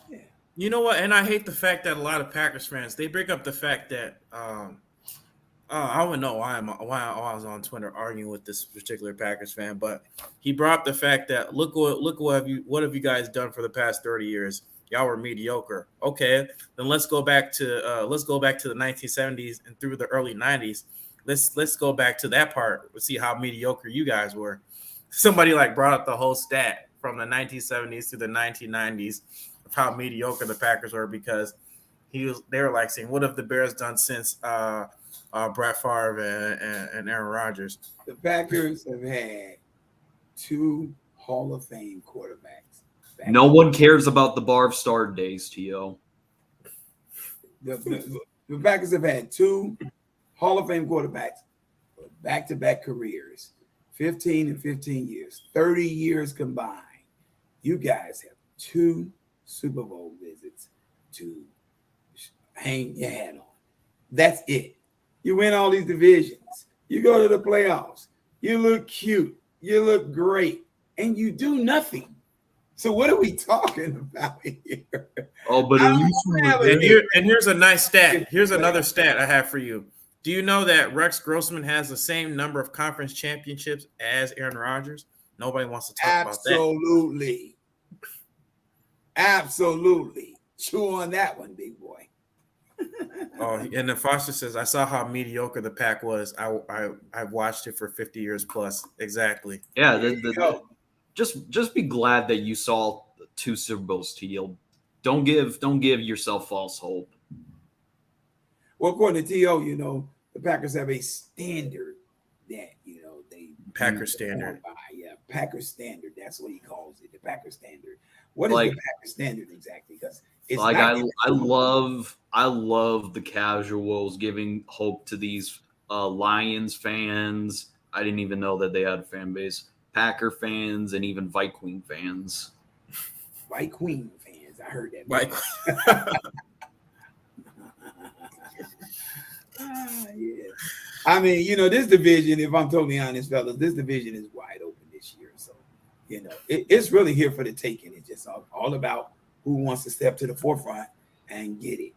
Yeah. You know what? And I hate the fact that a lot of Packers fans, they bring up the fact that I don't know why I was on Twitter arguing with this particular Packers fan, but he brought up the fact that what have you guys done for the past 30 years? Y'all were mediocre. Okay, then let's go back to the 1970s and through the early 90s. Let's go back to that part. Let's see how mediocre you guys were. Somebody like brought up the whole stat from the 1970s to the 1990s of how mediocre the Packers were because they were like saying, what have the Bears done since Brett Favre and Aaron Rodgers? The Packers have had 2 Hall of Fame quarterbacks. No one cares about the Barb Star days, T.O. The Packers have had 2 Hall of Fame quarterbacks, back-to-back careers, 15 and 15 years, 30 years combined. You guys have 2 Super Bowl visits to hang your hat on. That's it. You win all these divisions. You go to the playoffs. You look cute. You look great. And you do nothing. So what are we talking about here? Oh, but at least here's a nice stat. Here's another stat I have for you. Do you know that Rex Grossman has the same number of conference championships as Aaron Rodgers? Nobody wants to talk about that. Absolutely. Absolutely. Chew on that one, big boy. Oh, and then Foster says, I saw how mediocre the Pack was. I've watched it for 50 years plus. Exactly. Yeah, just be glad that you saw 2 Super Bowls, T.O. Don't give yourself false hope. Well, according to T.O., the Packers have a standard that, they Packer standard. Yeah, Packer standard. That's what he calls it, the Packer standard. What is the Packer standard exactly? Because it's like I love the casuals giving hope to these Lions fans. I didn't even know that they had a fan base. Packer fans and even White Queen fans. White Queen fans. I heard that. White. Yeah. I mean, this division, if I'm totally honest, fellas, this division is wide open this year. So, it's really here for the taking. It's just all about who wants to step to the forefront and get it.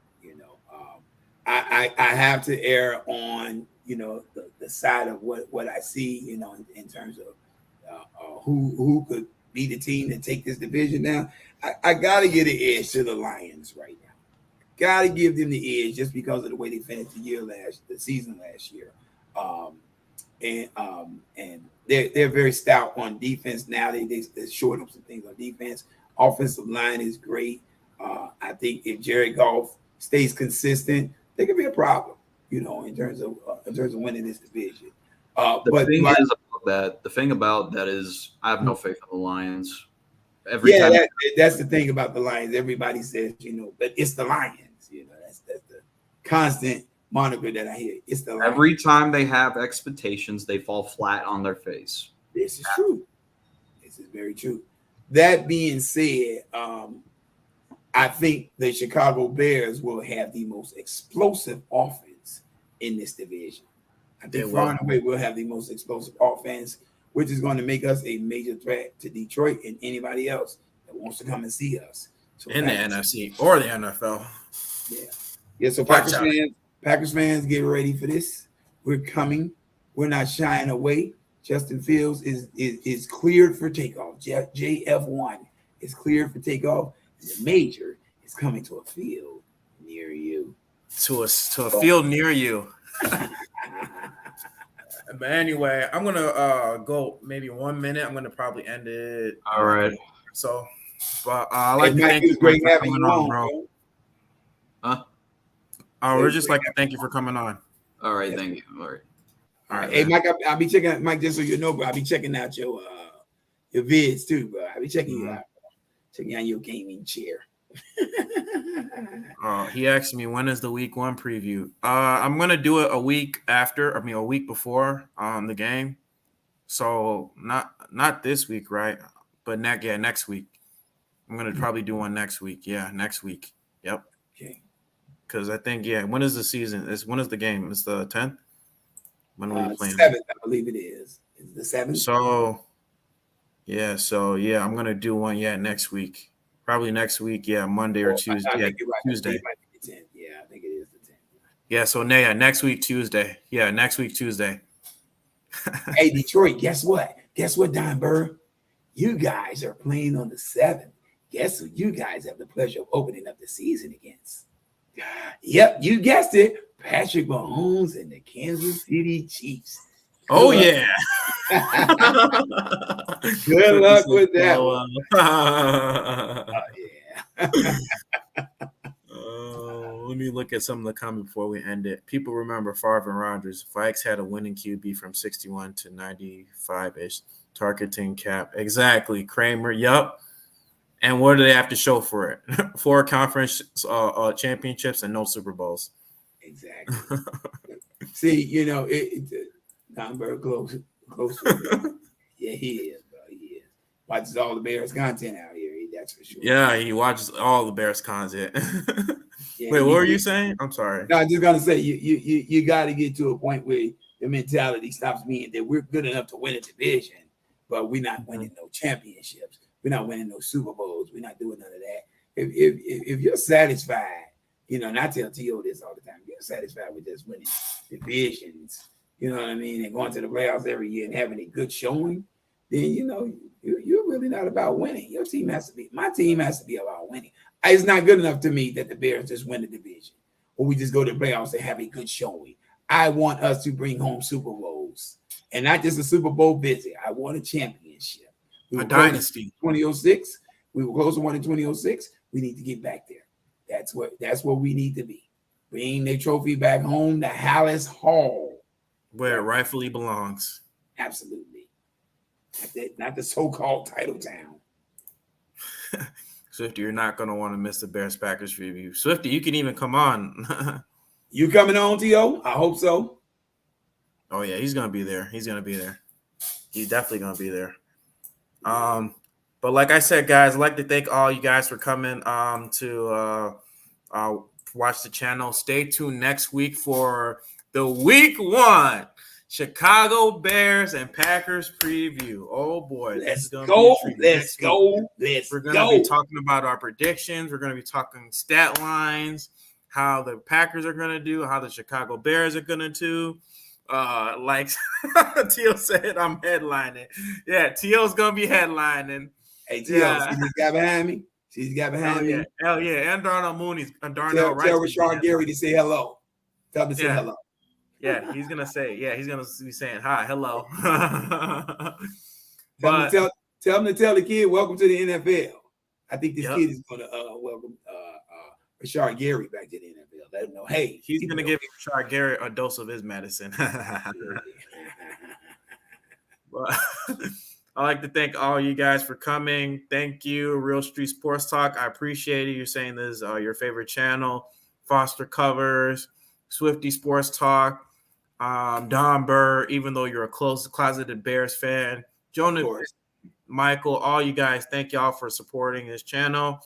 I have to err on, the side of what I see, in terms of who could be the team that take this division down. I got to get an edge to the Lions right now. Got to give them the edge just because of the way they finished the season last year. And they're very stout on defense now. They short up some things on defense. Offensive line is great. I think if Jared Goff stays consistent, they could be a problem, in terms of winning this division. The thing about that is I have no faith in the Lions. That's the thing about the Lions. Everybody says, but it's the Lions. That's the constant moniker that I hear. It's the Lions. Every time they have expectations, they fall flat on their face. This is true. This is very true. That being said, I think the Chicago Bears will have the most explosive offense in this division. I think far and away we'll have the most explosive offense, which is going to make us a major threat to Detroit and anybody else that wants to come and see us. So in the NFC or the NFL. Yeah. So Packers fans, get ready for this. We're coming. We're not shying away. Justin Fields is cleared for takeoff. JF1 is cleared for takeoff. The major is coming to a field near you. To a field near you. But anyway, I'm gonna go maybe 1 minute. I'm gonna probably end it. All right. So, but I like to thank you for coming on, bro. Huh? We're just like to thank you for coming on. All right, thank you. All right. Hey, Mike, I'll be checking, Mike, just so you know, bro. I'll be checking out your vids too, bro. I'll be checking you out, bro. Checking out your gaming chair. He asked me when is the week 1 preview. I'm gonna do it a week before the game. So not this week, right? But next week. I'm gonna probably do one next week. Yeah, next week. Yep. Okay. Because I think when is the season? When is the game? It's the 10th. When are we playing? 7th, I believe it is. It's the 7th. So I'm gonna do one next week. Probably next week, Monday or Tuesday. Right. Tuesday. It might be the 10th. Yeah, I think it is the 10th. Yeah, so Naya, next week Tuesday. Yeah, next week Tuesday. Hey, Detroit, guess what? Guess what, Don Burr? You guys are playing on the 7th. Guess who you guys have the pleasure of opening up the season against? Yep, you guessed it. Patrick Mahomes and the Kansas City Chiefs. Oh, yeah. Good luck with that one. Let me look at some of the comments before we end it. People remember Favre and Rodgers. Vikes had a winning QB from 61 to 95-ish. Targeting cap. Exactly. Kramer. Yup. And what do they have to show for it? 4 conference championships and no Super Bowls. Exactly. See, you know, Don Burr close. Yeah, he is, bro. He is. Watches all the Bears content out here. That's for sure. Yeah, he watches all the Bears content. Yeah, Wait, what were you saying? I'm sorry. No, I'm just gonna say you got to get to a point where the mentality stops being that we're good enough to win a division, but we're not winning no championships. We're not winning no Super Bowls. We're not doing none of that. If you're satisfied, you know, and I tell T.O. this all the time, if you're satisfied with just winning divisions, you know what I mean, and going to the playoffs every year and having a good showing, then you know you're really not about winning. Your team has to be. My team has to be about winning. It's not good enough to me that the Bears just win the division or we just go to the playoffs and have a good showing. I want us to bring home Super Bowls and not just a Super Bowl visit. I want a championship. A dynasty. 2006. We were close to one in 2006. We need to get back there. That's what we need to be. Bring their trophy back home to Hallis Hall, where it rightfully belongs. Absolutely. Not the so-called title town. Swifty, you're not going to want to miss the Bears-Packers review. Swifty, you can even come on. You coming on, T.O.? I hope so. Oh, yeah, he's going to be there. He's going to be there. He's definitely going to be there. But like I said, guys, I'd like to thank all you guys for coming to watch the channel. Stay tuned next week for the Week 1 Chicago Bears and Packers preview. Oh boy, let's go. Let's go. We're going to be talking about our predictions. We're going to be talking stat lines, how the Packers are going to do, how the Chicago Bears are going to do. Like T.O. said, I'm headlining. Yeah, T.O.'s going to be headlining. Hey, T.O., see this guy behind me? See this guy behind me? Hell yeah. And Darnell Mooney's. Tell Rashard Gary to say hello. Tell him to say hello. Yeah, he's gonna be saying hi, hello. Tell him to tell the kid, welcome to the NFL. I think this kid is gonna welcome Rashard Gary back to the NFL. Let him know, hey, he's gonna give Rashard Gary a dose of his medicine. But I'd like to thank all you guys for coming. Thank you, Real Street Sports Talk. I appreciate it. You're saying this is your favorite channel. Foster Covers, Swifty Sports Talk. Don Burr, even though you're a closeted Bears fan, Jonah, Michael, all you guys, thank y'all for supporting this channel.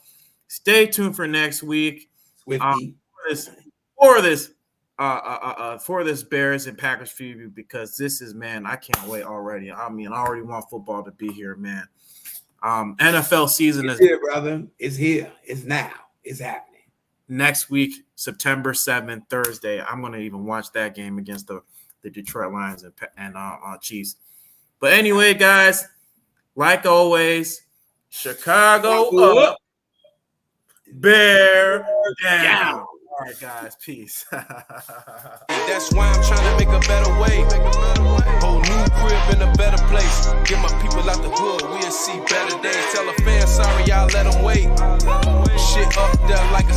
Stay tuned for next week for this Bears and Packers preview, because this is, man, I can't wait already. I mean, I already want football to be here, man. NFL season is here, brother. It's here. It's now. It's happening. Next week, September 7th, Thursday. I'm going to even watch that game against the Detroit Lions and Chiefs. But anyway, guys, like always, Chicago up, Bear down. All right, guys, peace. That's why I'm trying to make a better way. Whole new crib in a better place. Get my people out the hood, we'll see better days. Tell a fan sorry, y'all let them wait. Shit up there like a